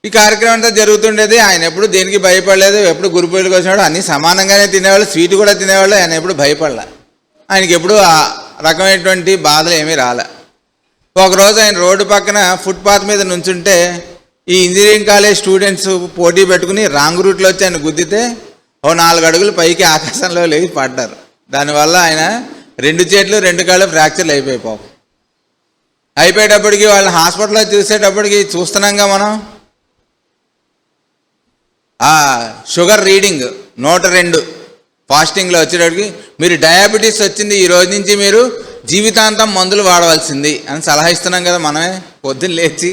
ఈ కార్యక్రమం అంతా జరుగుతుండేది. ఆయన ఎప్పుడు దేనికి భయపడలేదు, ఎప్పుడు గురు పూజలకు వచ్చినాడు అన్నీ సమానంగానే తినేవాళ్ళు, స్వీట్ కూడా తినేవాళ్ళు. ఆయన ఎప్పుడు భయపడలే, ఆయనకి ఎప్పుడు ఆ రకమైనటువంటి బాధలు ఏమీ రాలే. ఒకరోజు ఆయన రోడ్డు పక్కన ఫుట్పాత్ మీద నుంచుంటే ఈ ఇంజనీరింగ్ కాలేజ్ స్టూడెంట్స్ పోటీ పెట్టుకుని రాంగ్ రూట్లో వచ్చి ఆయన గుద్దితే 4 అడుగులు పైకి ఆకాశంలో లేచి పడ్డారు. దానివల్ల ఆయన 2 చేతులు 2 కాళ్ళు ఫ్రాక్చర్లు అయిపోయి పాపం. అయిపోయేటప్పటికి వాళ్ళని హాస్పిటల్లో చూసేటప్పటికి చూస్తున్నాంగా మనం ఆ షుగర్ రీడింగ్ 102 ఫాస్టింగ్లో వచ్చేటప్పటికి మీరు డయాబెటీస్ వచ్చింది, ఈ రోజు నుంచి మీరు జీవితాంతం మందులు వాడవలసింది అని సలహా ఇస్తున్నాం కదా మనమే పొద్దున్న లేచి.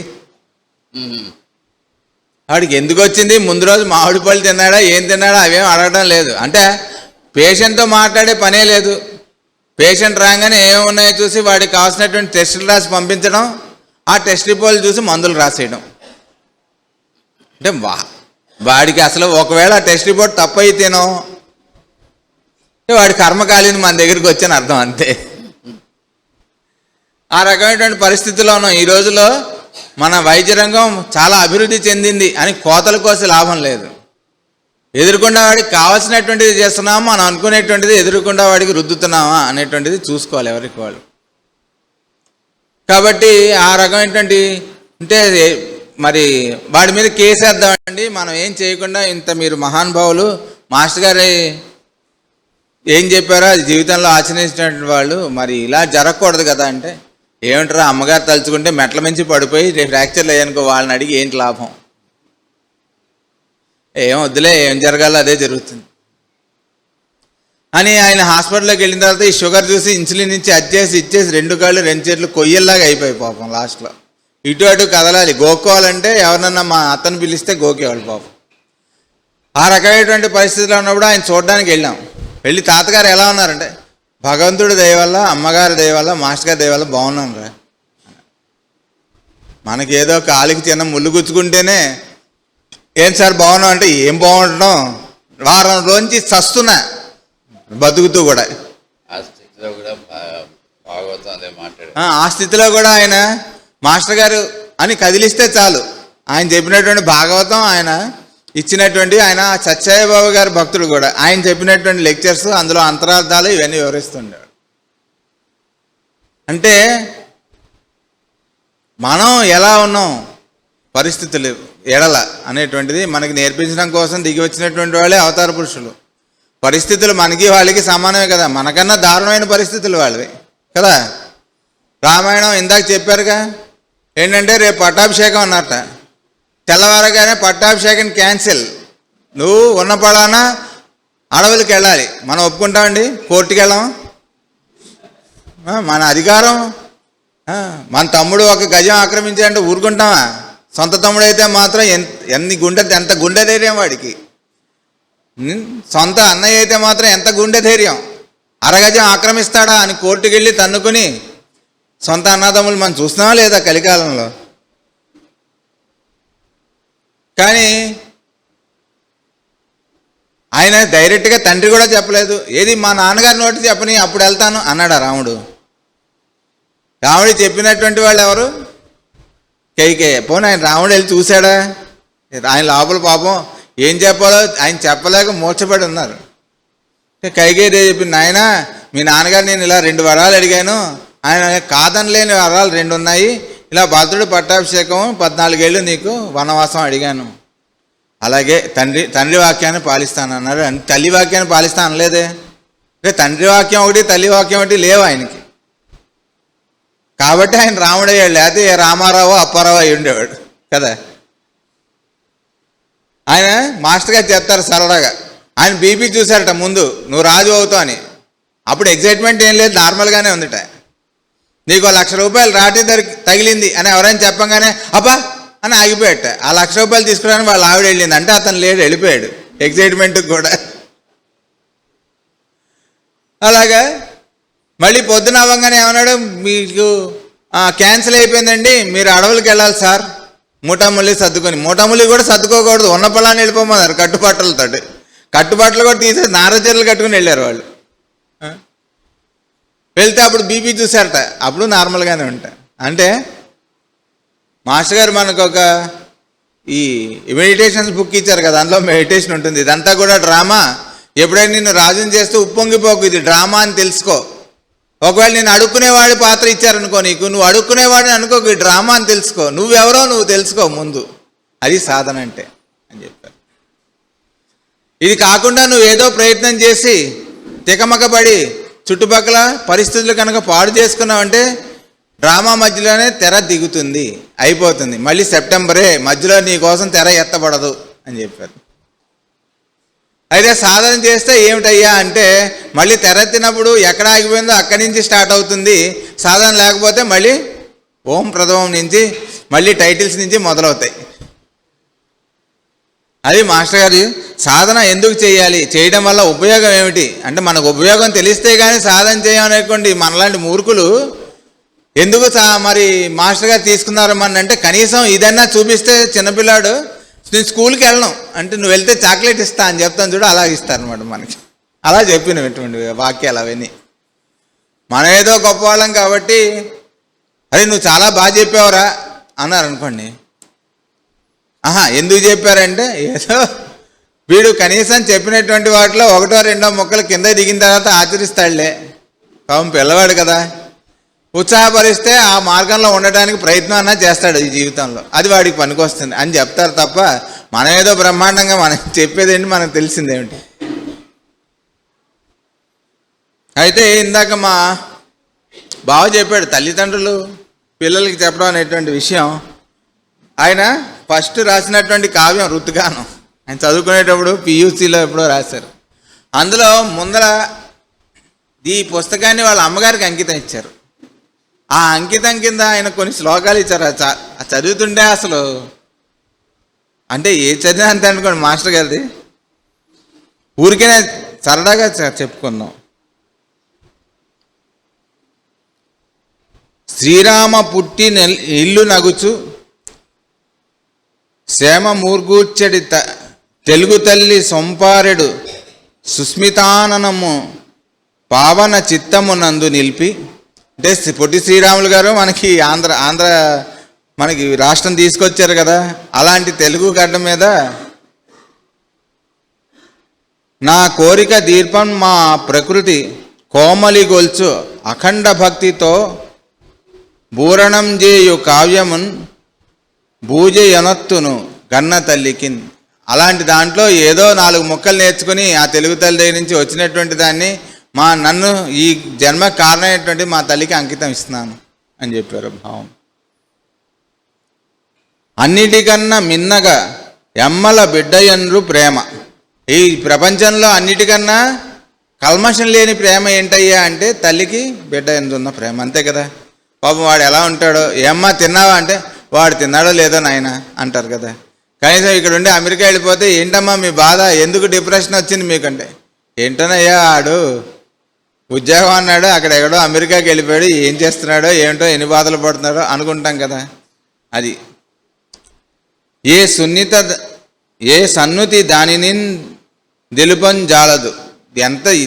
వాడికి ఎందుకు వచ్చింది, ముందు రోజు మామిడి పళ్ళు తిన్నాడా ఏం తిన్నాడా అవేం అడగడం లేదు. అంటే పేషెంట్తో మాట్లాడే పనే లేదు. పేషెంట్ రాగానే ఏమున్నాయో చూసి వాడికి కావాల్సినటువంటి టెస్టులు రాసి పంపించడం, ఆ టెస్ట్ రిపోర్ట్లు చూసి మందులు రాసేయడం. అంటే వాడికి అసలు ఒకవేళ టెస్ట్ రిపోర్ట్ తప్పు అయితేనో వాడి కర్మకాలిని మన దగ్గరికి వచ్చాను అర్థం, అంతే. ఆ రకమైనటువంటి పరిస్థితుల్లో ఉన్నాం. ఈ రోజులో మన వైద్య రంగం చాలా అభివృద్ధి చెందింది అని కోతల కోసి లాభం లేదు. ఎదురుకుండా వాడికి కావాల్సినటువంటిది చేస్తున్నామా, మనం అనుకునేటువంటిది ఎదురుకుండా వాడికి రుద్దుతున్నామా అనేటువంటిది చూసుకోవాలి ఎవరికి వాళ్ళు. కాబట్టి ఆ రకమైనటువంటి అంటే మరి వాడి మీద కేసు వేద్దామండి, మనం ఏం చేయకుండా ఇంత మీరు మహానుభావులు మాస్టర్ గారు ఏం చెప్పారో అది జీవితంలో ఆచరించినటువంటి వాళ్ళు, మరి ఇలా జరగకూడదు కదా అంటే, ఏమంటారా అమ్మగారు తలుచుకుంటే మెట్ల మించి పడిపోయి ఫ్రాక్చర్లు అయ్యానుకో వాళ్ళని అడిగి ఏంటి లాభం, ఏం వద్దులే ఏం జరగాలో అదే జరుగుతుంది అని ఆయన హాస్పిటల్లోకి వెళ్ళిన తర్వాత ఈ షుగర్ చూసి ఇన్సులిన్ ఇచ్చి ఇచ్చేసి 2 కాళ్ళు 2 చేతులు కొయ్యల్లాగా అయిపోయి పాపం. లాస్ట్లో ఇటు అటు కదలాలి, గోక్కోవాలంటే ఎవరన్నా మా అత్తను పిలిస్తే గోకేవాళ్ళు పాపం. ఆ రకమైనటువంటి పరిస్థితిలో ఉన్నప్పుడు ఆయన చూడడానికి వెళ్ళాం. వెళ్ళి తాతగారు ఎలా ఉన్నారంటే, భగవంతుడి దయ వల్ల, అమ్మగారి దయ వల్ల, మాస్టర్ గారి దయ వల్ల బాగున్నాను రా. మనకేదో కాలికి చిన్న ముళ్ళు గుచ్చుకుంటేనే ఏం సార్ బాగున్నాం అంటే, ఏం బాగుండడం, వారం రోజు చస్తున్నా బతుకుతూ కూడా. ఆ స్థితిలో కూడా ఆయన మాస్టర్ గారు అని కదిలిస్తే చాలు, ఆయన చెప్పినటువంటి భాగవతం, ఆయన ఇచ్చినటువంటి, ఆయన సత్యసాయి బాబు గారి భక్తుడు కూడా, ఆయన చెప్పినటువంటి లెక్చర్స్, అందులో అంతరార్థాలు ఇవన్నీ వివరిస్తుండేవాడు. అంటే మనం ఎలా ఉన్నాం పరిస్థితులు ఎడల అనేటువంటిది మనకి నేర్పించడం కోసం దిగి వచ్చినటువంటి వాళ్ళే అవతార పురుషులు. పరిస్థితులు మనకి వాళ్ళకి సమానమే కదా, మనకన్నా దారుణమైన పరిస్థితులు వాళ్ళవి కదా. రామాయణం ఇందాక చెప్పారుగా, ఏంటంటే రేపు పట్టాభిషేకం అన్నట్ట, తెల్లవారగానే పట్టాభిషేకం క్యాన్సిల్, నువ్వు ఉన్న పడానా అడవులకి వెళ్ళాలి. మనం ఒప్పుకుంటామండి, కోర్టుకి వెళ్ళాం, మన అధికారం. మన తమ్ముడు ఒక గజం ఆక్రమించాలంటే ఊరుకుంటామా? సొంత తమ్ముడు అయితే మాత్రం ఎంత గుండె ధైర్యం వాడికి. సొంత అన్నయ్య అయితే మాత్రం ఎంత గుండె ధైర్యం. అరగజం ఆక్రమిస్తాడా అని కోర్టుకి వెళ్ళి తన్నుకుని సొంత అన్నదమ్ములు మనం చూస్తున్నావా లేదా కలికాలంలో? కానీ ఆయన డైరెక్ట్గా తండ్రి కూడా చెప్పలేదు. ఏది మా నాన్నగారి నోటి చెప్పని అప్పుడు వెళ్తాను అన్నాడా రాముడు? రాముడు చెప్పినటువంటి వాళ్ళు ఎవరు? కైకేయి. పోనీ ఆయన రాముడు వెళ్ళి చూశాడా? ఆయన లోపల పాపం ఏం చెప్పాలో ఆయన చెప్పలేక మూర్ఛపడి ఉన్నారు. కైకేయి చెప్పి, నాయన మీ నాన్నగారు నేను ఇలా 2 వరాలు అడిగాను, ఆయన కాదనలేని వరాలు 2 ఉన్నాయి, ఇలా భద్రుడు పట్టాభిషేకం 14 ఏళ్ళు నీకు వనవాసం అడిగాను. అలాగే తండ్రి వాక్యాన్ని పాలిస్తాను అన్నారు. తల్లి వాక్యాన్ని పాలిస్తాను అనలేదే. అంటే తండ్రి వాక్యం ఒకటి తల్లి వాక్యం ఒకటి లేవు ఆయనకి. కాబట్టి ఆయన రాముడు అయ్యాడు, లేకపోతే రామారావు అప్పారావు అయి ఉండేవాడు కదా. ఆయన మాస్టర్ గారు చెప్తారు సరదాగా, ఆయన బీపీ చూశారట ముందు, నువ్వు రాజు అవుతావు అని. అప్పుడు ఎగ్జైట్మెంట్ ఏం లేదు, నార్మల్గానే ఉందిట. నీకు 1,00,000 రూపాయలు రాటి తగిలింది అని ఎవరైనా చెప్పగానే అబ్బా అని ఆగిపోయాట. ఆ 1,00,000 రూపాయలు తీసుకురాని వాళ్ళ ఆవిడ వెళ్ళింది అంటే అతను లేడు, వెళ్ళిపోయాడు ఎగ్జైట్మెంట్కి కూడా. అలాగా మళ్ళీ పొద్దున అవ్వగానే ఏమన్నాడు, మీకు క్యాన్సిల్ అయిపోయిందండి, మీరు అడవులకు వెళ్ళాలి సార్, మూటాముల్లి సర్దుకొని. మూటాముల్లి కూడా సర్దుకోకూడదు, ఉన్న పొలాన్ని వెళ్ళిపోమన్నారు కట్టుబట్టలతో. కట్టుబట్టలు కూడా తీసేసి నారచీరలు కట్టుకుని వెళ్ళారు వాళ్ళు. వెళ్తే అప్పుడు బీపీ చూశారట, అప్పుడు నార్మల్గానే ఉంటాయి. అంటే మాస్టర్ గారు మనకు ఒక ఈ మెడిటేషన్స్ బుక్ ఇచ్చారు కదా, అందులో మెడిటేషన్ ఉంటుంది. ఇదంతా కూడా డ్రామా. ఎప్పుడైనా నిన్ను రాజుని చేస్తే ఉప్పొంగిపోకు, ఇది డ్రామా అని తెలుసుకో. ఒకవేళ నేను అడుక్కునేవాడి పాత్ర ఇచ్చారనుకో, నీకు నువ్వు అడుక్కునేవాడిని అనుకోకు, ఈ డ్రామా అని తెలుసుకో. నువ్వెవరో నువ్వు తెలుసుకో ముందు, అది సాధన అంటే అని చెప్పారు. ఇది కాకుండా నువ్వు ఏదో ప్రయత్నం చేసి తికమకబడి చుట్టుపక్కల పరిస్థితులు కనుక పాడు చేసుకున్నావంటే డ్రామా మధ్యలోనే తెర దిగుతుంది, అయిపోతుంది. మళ్ళీ సెప్టెంబరే, మధ్యలో నీ కోసం తెర ఎత్తబడదు అని చెప్పారు. అయితే సాధన చేస్తే ఏమిటయ్యా అంటే మళ్ళీ తెరెత్తినప్పుడు ఎక్కడ ఆగిపోయిందో అక్కడి నుంచి స్టార్ట్ అవుతుంది. సాధన లేకపోతే మళ్ళీ ఓం ప్రథమం నుంచి మళ్ళీ టైటిల్స్ నుంచి మొదలవుతాయి. అది మాస్టర్ గారు సాధన ఎందుకు చేయాలి, చేయడం వల్ల ఉపయోగం ఏమిటి అంటే మనకు ఉపయోగం తెలిస్తే కానీ సాధన చేయమనుకోండి. మనలాంటి మూర్ఖులు ఎందుకు మరి మాస్టర్ గారు తీసుకున్నారు మన అంటే కనీసం ఇదన్నా చూపిస్తే చిన్నపిల్లాడు నేను స్కూల్కి వెళ్ళను అంటే నువ్వు వెళ్తే చాక్లెట్ ఇస్తా అని చెప్తాను చూడు, అలా ఇస్తారనమాట మనకి. అలా చెప్పినటువంటి వాక్యాలు అవన్నీ. మనం ఏదో గొప్పవాళ్ళం కాబట్టి అరే నువ్వు చాలా బాగా చెప్పావురా అన్నారు అనుకోండి. ఎందుకు చెప్పారంటే ఏదో వీడు కనీసం చెప్పినటువంటి వాటిలో ఒకటో రెండో మొక్కలు కింద దిగిన తర్వాత ఆచరిస్తాడులే, పాపం పిల్లవాడు కదా, ఉత్సాహపరిస్తే ఆ మార్గంలో ఉండడానికి ప్రయత్నం అన్నా చేస్తాడు ఈ జీవితంలో, అది వాడికి పనికొస్తుంది అని చెప్తారు తప్ప మనం ఏదో బ్రహ్మాండంగా మనం చెప్పేదేంటి మనకు తెలిసిందేమిటి. అయితే ఇందాక మా బావ చెప్పాడు తల్లిదండ్రులు పిల్లలకి చెప్పడం అనేటువంటి విషయం. ఆయన ఫస్ట్ రాసినటువంటి కావ్యం ఋతుగానం ఆయన చదువుకునేటప్పుడు పియూసీలో ఎప్పుడో రాశారు. అందులో ముందర ఈ పుస్తకాన్ని వాళ్ళ అమ్మగారికి అంకితం ఇచ్చారు. ఆ అంకితం కింద ఆయన కొన్ని శ్లోకాలు ఇచ్చారు. చదువుతుంటే అసలు అంటే ఏ చదివినా అంతే అనుకోండి మాస్టర్ గారిది, ఊరికేనే సరదాగా చెప్పుకుందాం. శ్రీరామ పుట్టి ఇల్లు నగుచు శ్యామ మూర్గూర్చడి తెలుగు తల్లి సొంపారెడు సుస్మితాననము పావన చిత్తమునందు నిలిపి. అంటే పొట్టి శ్రీరాములు గారు మనకి ఆంధ్ర మనకి రాష్ట్రం తీసుకొచ్చారు కదా, అలాంటి తెలుగు గడ్డ మీద నా కోరిక దీర్పం మా ప్రకృతి కోమలి గొల్చు అఖండ భక్తితో బూరణం చేయు కావ్యమున్ భూజయనొత్తును గన్న తల్లికిన్. అలాంటి దాంట్లో ఏదో 4 ముక్కలు నేర్చుకుని ఆ తెలుగు తల్లి దగ్గర నుంచి వచ్చినటువంటి దాన్ని నన్ను ఈ జన్మ కారణమైనటువంటి మా తల్లికి అంకితం ఇస్తున్నాను అని చెప్పారు భావం. అన్నిటికన్నా మిన్నగా ఎమ్మల బిడ్డయన్రు ప్రేమ. ఈ ప్రపంచంలో అన్నిటికన్నా కల్మషం లేని ప్రేమ ఏంటయ్యా అంటే తల్లికి బిడ్డ ఎందున్న ప్రేమ, అంతే కదా. పాపం వాడు ఎలా ఉంటాడో, ఏమ్మా తిన్నావా అంటే వాడు తిన్నాడో లేదో నాయన అంటారు కదా. కనీసం ఇక్కడ ఉండి అమెరికా వెళ్ళిపోతే ఏంటమ్మా మీ బాధ, ఎందుకు డిప్రెషన్ వచ్చింది మీకంటే, ఏంటోనయ్యా ఆడు ఉద్యోగం అన్నాడు అక్కడ ఎక్కడో అమెరికాకి వెళ్ళిపోయాడు, ఏం చేస్తున్నాడో ఏమిటో ఎన్ని బాధలు పడుతున్నాడో అనుకుంటాం కదా. అది ఏ సన్నుతి దానిని దిలుపం జాలదు.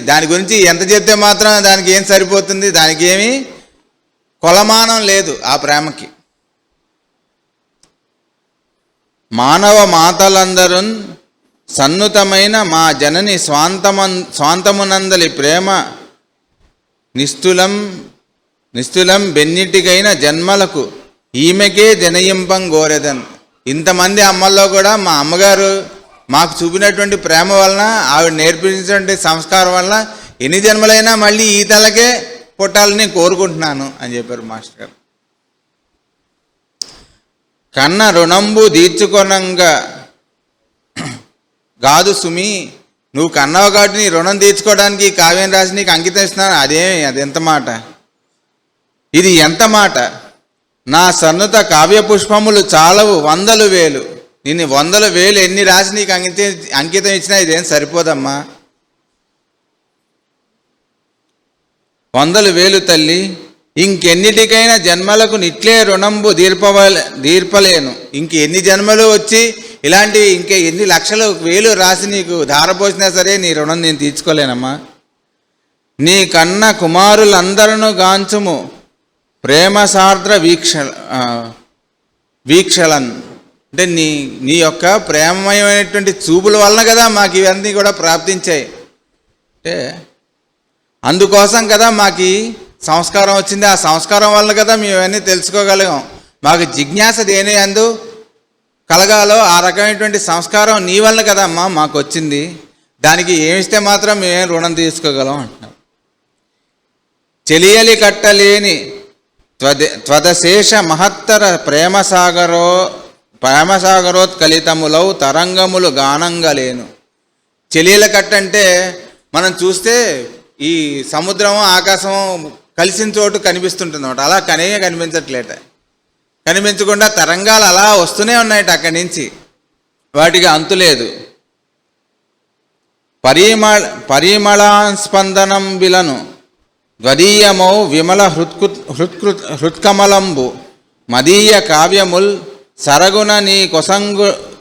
దాని గురించి ఎంత చెప్తే మాత్రం దానికి ఏం సరిపోతుంది, దానికి ఏమీ కొలమానం లేదు ఆ ప్రేమకి. మానవ మాతలందరూ సన్నుతమైన మా జనని స్వాంతమునందలి ప్రేమ నిస్తులం బెన్నిటికైన జన్మలకు ఈమెకే జనయింపం గోరెదన్. ఇంతమంది అమ్మల్లో కూడా మా అమ్మగారు మాకు చూపినటువంటి ప్రేమ వలన, ఆవిడ నేర్పించినటువంటి సంస్కారం వలన ఎన్ని జన్మలైనా మళ్ళీ ఈ తలకే పుట్టాలని కోరుకుంటున్నాను అని చెప్పారు మాస్టర్ గారు. కన్న రుణంబు తీర్చుకోనంగా గాదు సుమి, నువ్వు కన్నావు కాబట్టి నీ రుణం తీర్చుకోవడానికి కావ్యం రాసి నీకు అంకితం ఇస్తున్నాను. అది ఎంత మాట, ఇది ఎంత మాట. నా సన్నుత కావ్య పుష్పములు చాలవు 100,000. నిన్ను 100,000 ఎన్ని రాసి నీకు అంకితం ఇచ్చినా ఇదేం సరిపోదమ్మా. 100,000 తల్లి, ఇంకెన్నిటికైనా జన్మలకు నిట్లే రుణంబు దీర్పలేను. ఎన్ని జన్మలు వచ్చి ఇలాంటివి ఎన్ని లక్షలు 1000 రాసి నీకు ధారపోసినా సరే నీ రుణం నేను తీర్చుకోలేనమ్మా. నీ కన్న కుమారులందరూ గాంచుము ప్రేమ సార్ద్ర వీక్షలన్. అంటే నీ యొక్క ప్రేమమయమైనటువంటి చూపుల వలన కదా మాకు ఇవన్నీ కూడా ప్రాప్తించాయి. అంటే అందుకోసం కదా మాకు సంస్కారం వచ్చింది, ఆ సంస్కారం వల్ల కదా మేము ఇవన్నీ తెలుసుకోగలిగాం. మాకు జిజ్ఞాస దేని అందు కలగాలో ఆ రకమైనటువంటి సంస్కారం నీ వల్ల కదా అమ్మా మాకు వచ్చింది. దానికి ఏమిస్తే మాత్రం మేమేం రుణం తీసుకోగలం అంటున్నాం. చెలియలి కట్టలేని త్వదశేష మహత్తర ప్రేమసాగరోత్కలితములౌ తరంగములు గానంగలేను. చెలియల కట్ట అంటే మనం చూస్తే ఈ సముద్రం ఆకాశం కలిసిన చోటు కనిపిస్తుంటుంది అన్నమాట. అలా కనిపించట్లేట. కనిపించకుండా తరంగాలు అలా వస్తూనే ఉన్నాయట అక్కడి నుంచి, వాటికి అంతు లేదు. పరిమళాస్పందనం విలను ద్వదీయమౌ విమల హృత్కమలంబు మదీయ కావ్యముల్ సరగున నీ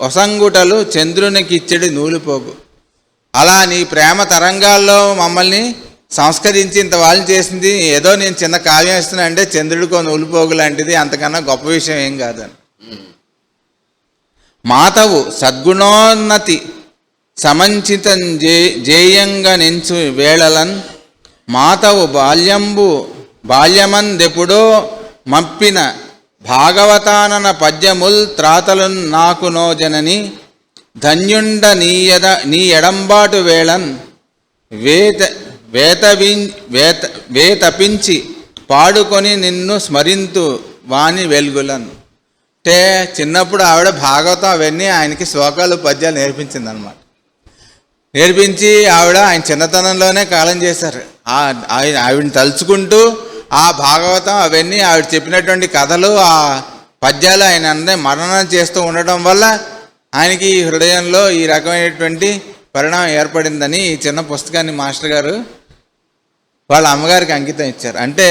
కొసంగుటలు చంద్రునికిచ్చడి నూలిపోగు. అలా నీ ప్రేమ తరంగాల్లో మమ్మల్ని సంస్కరించి ఇంత వాళ్ళని చేసింది ఏదో నేను చిన్న కావ్యం ఇస్తున్నా అంటే చంద్రుడికో నూలిపోగు లాంటిది, అంతకన్నా గొప్ప విషయం ఏం కాదని. మాతవు సద్గుణోన్నతి సమంచితం జేయంగా నెంచు వేళలన్ మాతవు బాల్యమందెప్పుడో మప్పిన భాగవతానన పద్యముల్ త్రాతలున్ నాకు నో జనని ధన్యుండ నీ ఎడంబాటు వేళన్ వేతపించి పాడుకొని నిన్ను స్మరింతు వాణి వెల్గులన్. అంటే చిన్నప్పుడు ఆవిడ భాగవతం అవన్నీ ఆయనకి శ్లోకాలు పద్యాలు నేర్పించిందనమాట. నేర్పించి ఆయన చిన్నతనంలోనే కాలం చేశారు. ఆవిడని తలుచుకుంటూ ఆ భాగవతం అవన్నీ ఆవిడ చెప్పినటువంటి కథలు ఆ పద్యాలు ఆయన అందరినీ మననం చేస్తూ ఉండటం వల్ల ఆయనకి ఈ హృదయంలో ఈ రకమైనటువంటి పరిణామం ఏర్పడిందని ఈ చిన్న పుస్తకాన్ని మాస్టర్ గారు వాళ్ళ అమ్మగారికి అంకితం ఇచ్చారు. అంటే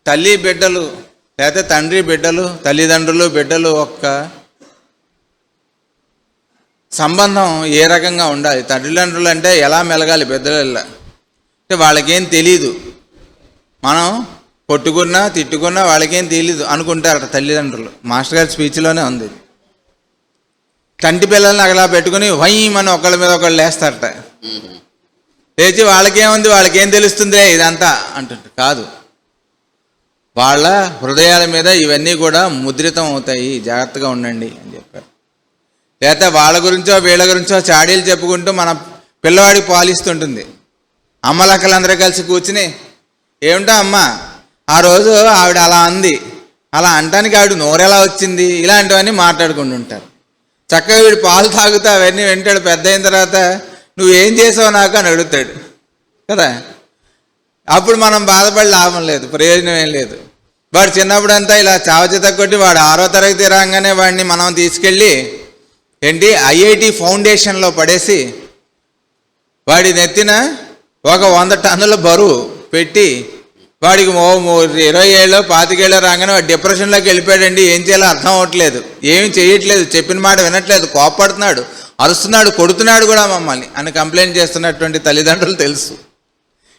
తల్లి బిడ్డలు లేకపోతే తండ్రి బిడ్డలు, తల్లిదండ్రులు బిడ్డలు ఒక్క సంబంధం ఏ రకంగా ఉండాలి, తల్లిదండ్రులు అంటే ఎలా మెలగాలి బిడ్డల అంటే వాళ్ళకేం తెలీదు, మనం కొట్టుకున్నా తిట్టుకున్నా వాళ్ళకేం తెలీదు అనుకుంటారట తల్లిదండ్రులు. మాస్టర్ గారి స్పీచ్లోనే ఉంది. కంటి పిల్లల్ని అలా పెట్టుకుని వైమని ఒకళ్ళ మీద ఒకళ్ళు లేస్తారట. లేచి వాళ్ళకేముంది, వాళ్ళకేం తెలుస్తుందే ఇదంతా అంటుంటారు. కాదు, వాళ్ళ హృదయాల మీద ఇవన్నీ కూడా ముద్రితం అవుతాయి, జాగ్రత్తగా ఉండండి అని చెప్పారు. లేకపోతే వాళ్ళ గురించో వీళ్ళ గురించో చాడీలు చెప్పుకుంటూ మన పిల్లవాడికి పాలిస్తుంటుంది. అమ్మలక్కలందరూ కలిసి కూర్చుని ఏమిటో అమ్మ ఆ రోజు ఆవిడ అలా అంది, అలా అంటానికి ఆవిడ నోరెలా వచ్చింది, ఇలాంటివన్నీ మాట్లాడుకుంటుంటారు. చక్కగా వీడు పాలు తాగుతా అవన్నీ వింటాడు. పెద్ద అయిన తర్వాత నువ్వేం చేసావు నాకు అని అడుగుతాడు కదా. అప్పుడు మనం బాధపడి లాభం లేదు, ప్రయోజనం ఏం లేదు. వాడు చిన్నప్పుడంతా ఇలా చావచిత కొట్టి వాడు 6వ తరగతి రాగానే వాడిని మనం తీసుకెళ్ళి ఐఐటి ఫౌండేషన్లో పడేసి వాడి నెత్తిన ఒక 100 టన్నుల బరువు పెట్టి వాడికి 20 ఏళ్ళు 25 ఏళ్ళు రాగానే వాడు డిప్రెషన్లోకి వెళ్ళిపోయాడండి. ఏం చేయాలో అర్థం అవ్వట్లేదు, ఏమి చేయట్లేదు, చెప్పిన మాట వినట్లేదు, కోపడుతున్నాడు, అరుస్తున్నాడు, కొడుతున్నాడు కూడా మమ్మల్ని అని కంప్లైంట్ చేస్తున్నటువంటి తల్లిదండ్రులు తెలుసు.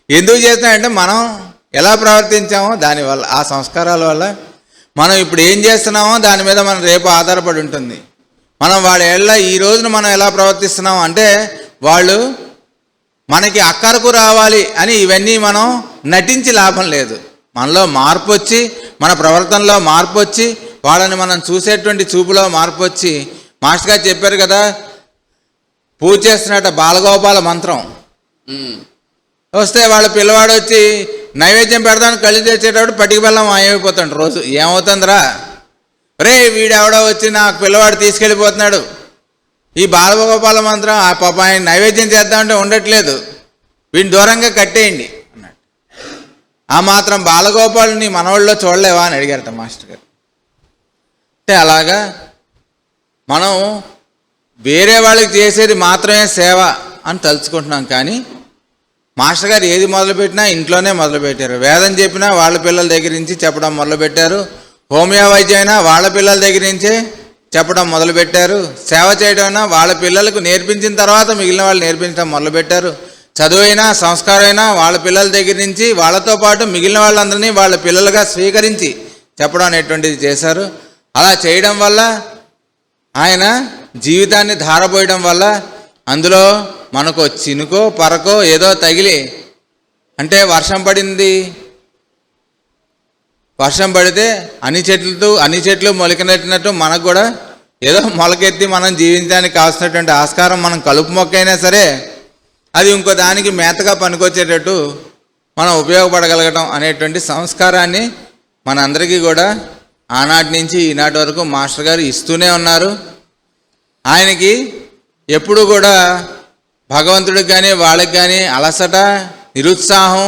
ఎందుకు చేస్తున్నాడంటే మనం ఎలా ప్రవర్తించామో దానివల్ల, ఆ సంస్కారాల వల్ల మనం ఇప్పుడు ఏం చేస్తున్నామో దాని మీద మనం రేపు ఆధారపడి ఉంటుంది. మనం వాళ్ళ ఏళ్ళ ఈ రోజున మనం ఎలా ప్రవర్తిస్తున్నాం అంటే వాళ్ళు మనకి అక్కరకు రావాలి అని ఇవన్నీ మనం నటించి లాభం లేదు. మనలో మార్పు వచ్చి, మన ప్రవర్తనలో మార్పు వచ్చి, వాళ్ళని మనం చూసేటువంటి చూపులో మార్పు వచ్చి, మాస్టర్ గారు చెప్పారు కదా, పూజ చేస్తున్నట్ట బాలగోపాల మంత్రం వస్తే వాళ్ళ పిల్లవాడు వచ్చి నైవేద్యం పెడతాను కళ్ళు తెచ్చేటప్పుడు పటికి బెల్లం మాయమైపోతాడు. రోజు ఏమవుతుందిరా, రే వీడెవడో వచ్చి నాకు పిల్లవాడు తీసుకెళ్ళిపోతున్నాడు, ఈ బాలగోపాల మంత్రం ఆ పాప ఆయన నైవేద్యం చేద్దామంటే ఉండట్లేదు, వీడిని దూరంగా కట్టేయండి అన్నాడు. ఆ మాత్రం బాలగోపాలని మనవాళ్ళలో చూడలేవా అని అడిగారట మాస్టర్ గారు. అంటే అలాగా మనం వేరే వాళ్ళకి చేసేది మాత్రమే సేవ అని తలుచుకుంటున్నాం. కానీ మాస్టర్ గారు ఏది మొదలుపెట్టినా ఇంట్లోనే మొదలుపెట్టారు. వేదం చెప్పినా వాళ్ళ పిల్లల దగ్గర నుంచి చెప్పడం మొదలుపెట్టారు. హోమియో వైద్యం అయినా వాళ్ళ పిల్లల దగ్గర నుంచే చెప్పడం మొదలుపెట్టారు. సేవ చేయడం వాళ్ళ పిల్లలకు నేర్పించిన తర్వాత మిగిలిన వాళ్ళు నేర్పించడం మొదలుపెట్టారు. చదువైనా సంస్కారమైనా వాళ్ళ పిల్లల దగ్గర నుంచి వాళ్ళతో పాటు మిగిలిన వాళ్ళందరినీ వాళ్ళ పిల్లలుగా స్వీకరించి చెప్పడం అనేటువంటిది చేశారు. అలా చేయడం వల్ల ఆయన జీవితాన్ని ధారపోయడం వల్ల అందులో మనకు చినుకో పరకో ఏదో తగిలి, అంటే వర్షం పడింది, వర్షం పడితే అన్ని చెట్లు మొలకెనట్టినట్టు మనకు కూడా ఏదో మొలకెత్తి మనం జీవించడానికి కావాల్సినటువంటి ఆస్కారం, మనం కలుపు మొక్క అయినా సరే అది ఇంకో దానికి మేతగా పనికొచ్చేటట్టు మనం ఉపయోగపడగలగడం అనేటువంటి సంస్కారాన్ని మనందరికీ కూడా ఆనాటి నుంచి ఈనాటి వరకు మాస్టర్ గారు ఇస్తూనే ఉన్నారు. ఆయనకి ఎప్పుడు కూడా భగవంతుడికి కానీ వాళ్ళకి కానీ అలసట, నిరుత్సాహం,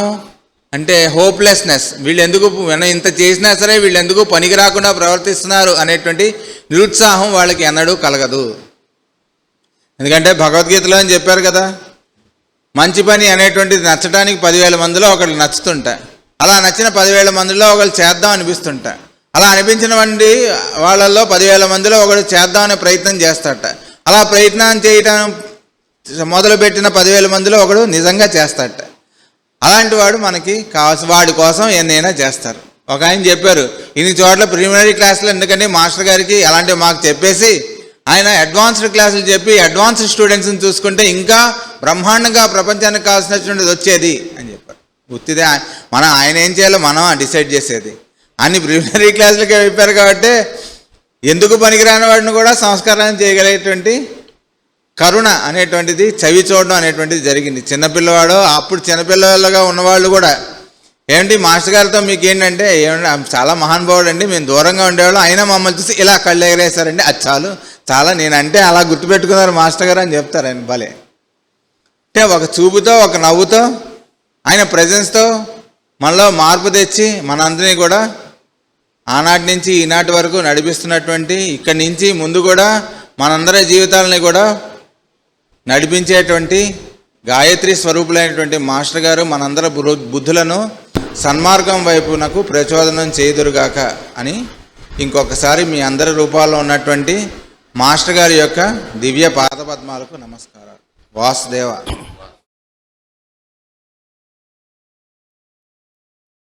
అంటే హోప్లెస్నెస్, వీళ్ళు ఎందుకు మనం ఇంత చేసినా సరే వీళ్ళు ఎందుకు పనికి రాకుండా ప్రవర్తిస్తున్నారు అనేటువంటి నిరుత్సాహం వాళ్ళకి ఎన్నడూ కలగదు. ఎందుకంటే భగవద్గీతలో అని చెప్పారు కదా, మంచి పని అనేటువంటిది నచ్చడానికి 10,000 మందిలో ఒకళ్ళు నచ్చుతుంటా, అలా నచ్చిన 10,000 మందిలో ఒకళ్ళు చేద్దాం అనిపిస్తుంటా, అలా అనిపించిన వాళ్ళల్లో 10,000 మందిలో ఒకడు చేద్దామనే ప్రయత్నం చేస్తాడట, అలా ప్రయత్నం చేయటం మొదలుపెట్టిన 10,000 మందిలో ఒకడు నిజంగా చేస్తాడట. అలాంటి వాడు మనకి కావాల్సిన వాడి కోసం ఎన్నైనా చేస్తారు. ఒక ఆయన చెప్పారు, ఇన్ని చోట్ల ప్రిలిమినరీ క్లాసులు ఎందుకంటే మాస్టర్ గారికి అలాంటివి మాకు చెప్పేసి ఆయన అడ్వాన్స్డ్ క్లాసులు చెప్పి అడ్వాన్స్డ్ స్టూడెంట్స్ని చూసుకుంటే ఇంకా బ్రహ్మాండంగా ప్రపంచానికి కావాల్సినటువంటిది వచ్చేది అని చెప్పారు. గుర్తిదే ఆయన ఏం చేయాలో మనం డిసైడ్ చేసేది. అన్ని ప్రిలిమినరీ క్లాసులకే చెప్పారు కాబట్టి ఎందుకు పనికిరాని వాడిని కూడా సంస్కారం చేయగలిగేటువంటి కరుణ అనేటువంటిది, చవి చూడడం అనేటువంటిది జరిగింది. చిన్నపిల్లవాడు అప్పుడు చిన్నపిల్లలుగా ఉన్నవాళ్ళు కూడా ఏమిటి మాస్టర్ గారితో మీకు ఏంటంటే ఏమంటే చాలా మహానుభావుడు అండి, మేము దూరంగా ఉండేవాళ్ళం, అయినా మమ్మల్ని చూసి ఇలా కళ్ళు ఎగరేశారండి, అది చాలా నేనంటే అలా గుర్తుపెట్టుకున్నారు మాస్టర్ గారు అని చెప్తారు ఆయన. భలే అంటే ఒక చూపుతో ఒక నవ్వుతో ఆయన ప్రజెన్స్తో మనలో మార్పు తెచ్చి మనందరినీ కూడా ఆనాటి నుంచి ఈనాటి వరకు నడిపిస్తున్నటువంటి, ఇక్కడి నుంచి ముందు కూడా మనందరి జీవితాలని కూడా నడిపించేటువంటి గాయత్రి స్వరూపులైనటువంటి మాస్టర్ గారు మనందరి బుద్ధులను సన్మార్గం వైపునకు ప్రచోదనం చేయుదురుగాక అని ఇంకొకసారి మీ అందరి రూపాల్లో ఉన్నటువంటి మాస్టర్ గారి యొక్క దివ్య పాదపద్మాలకు నమస్కారాలు. వాసుదేవ.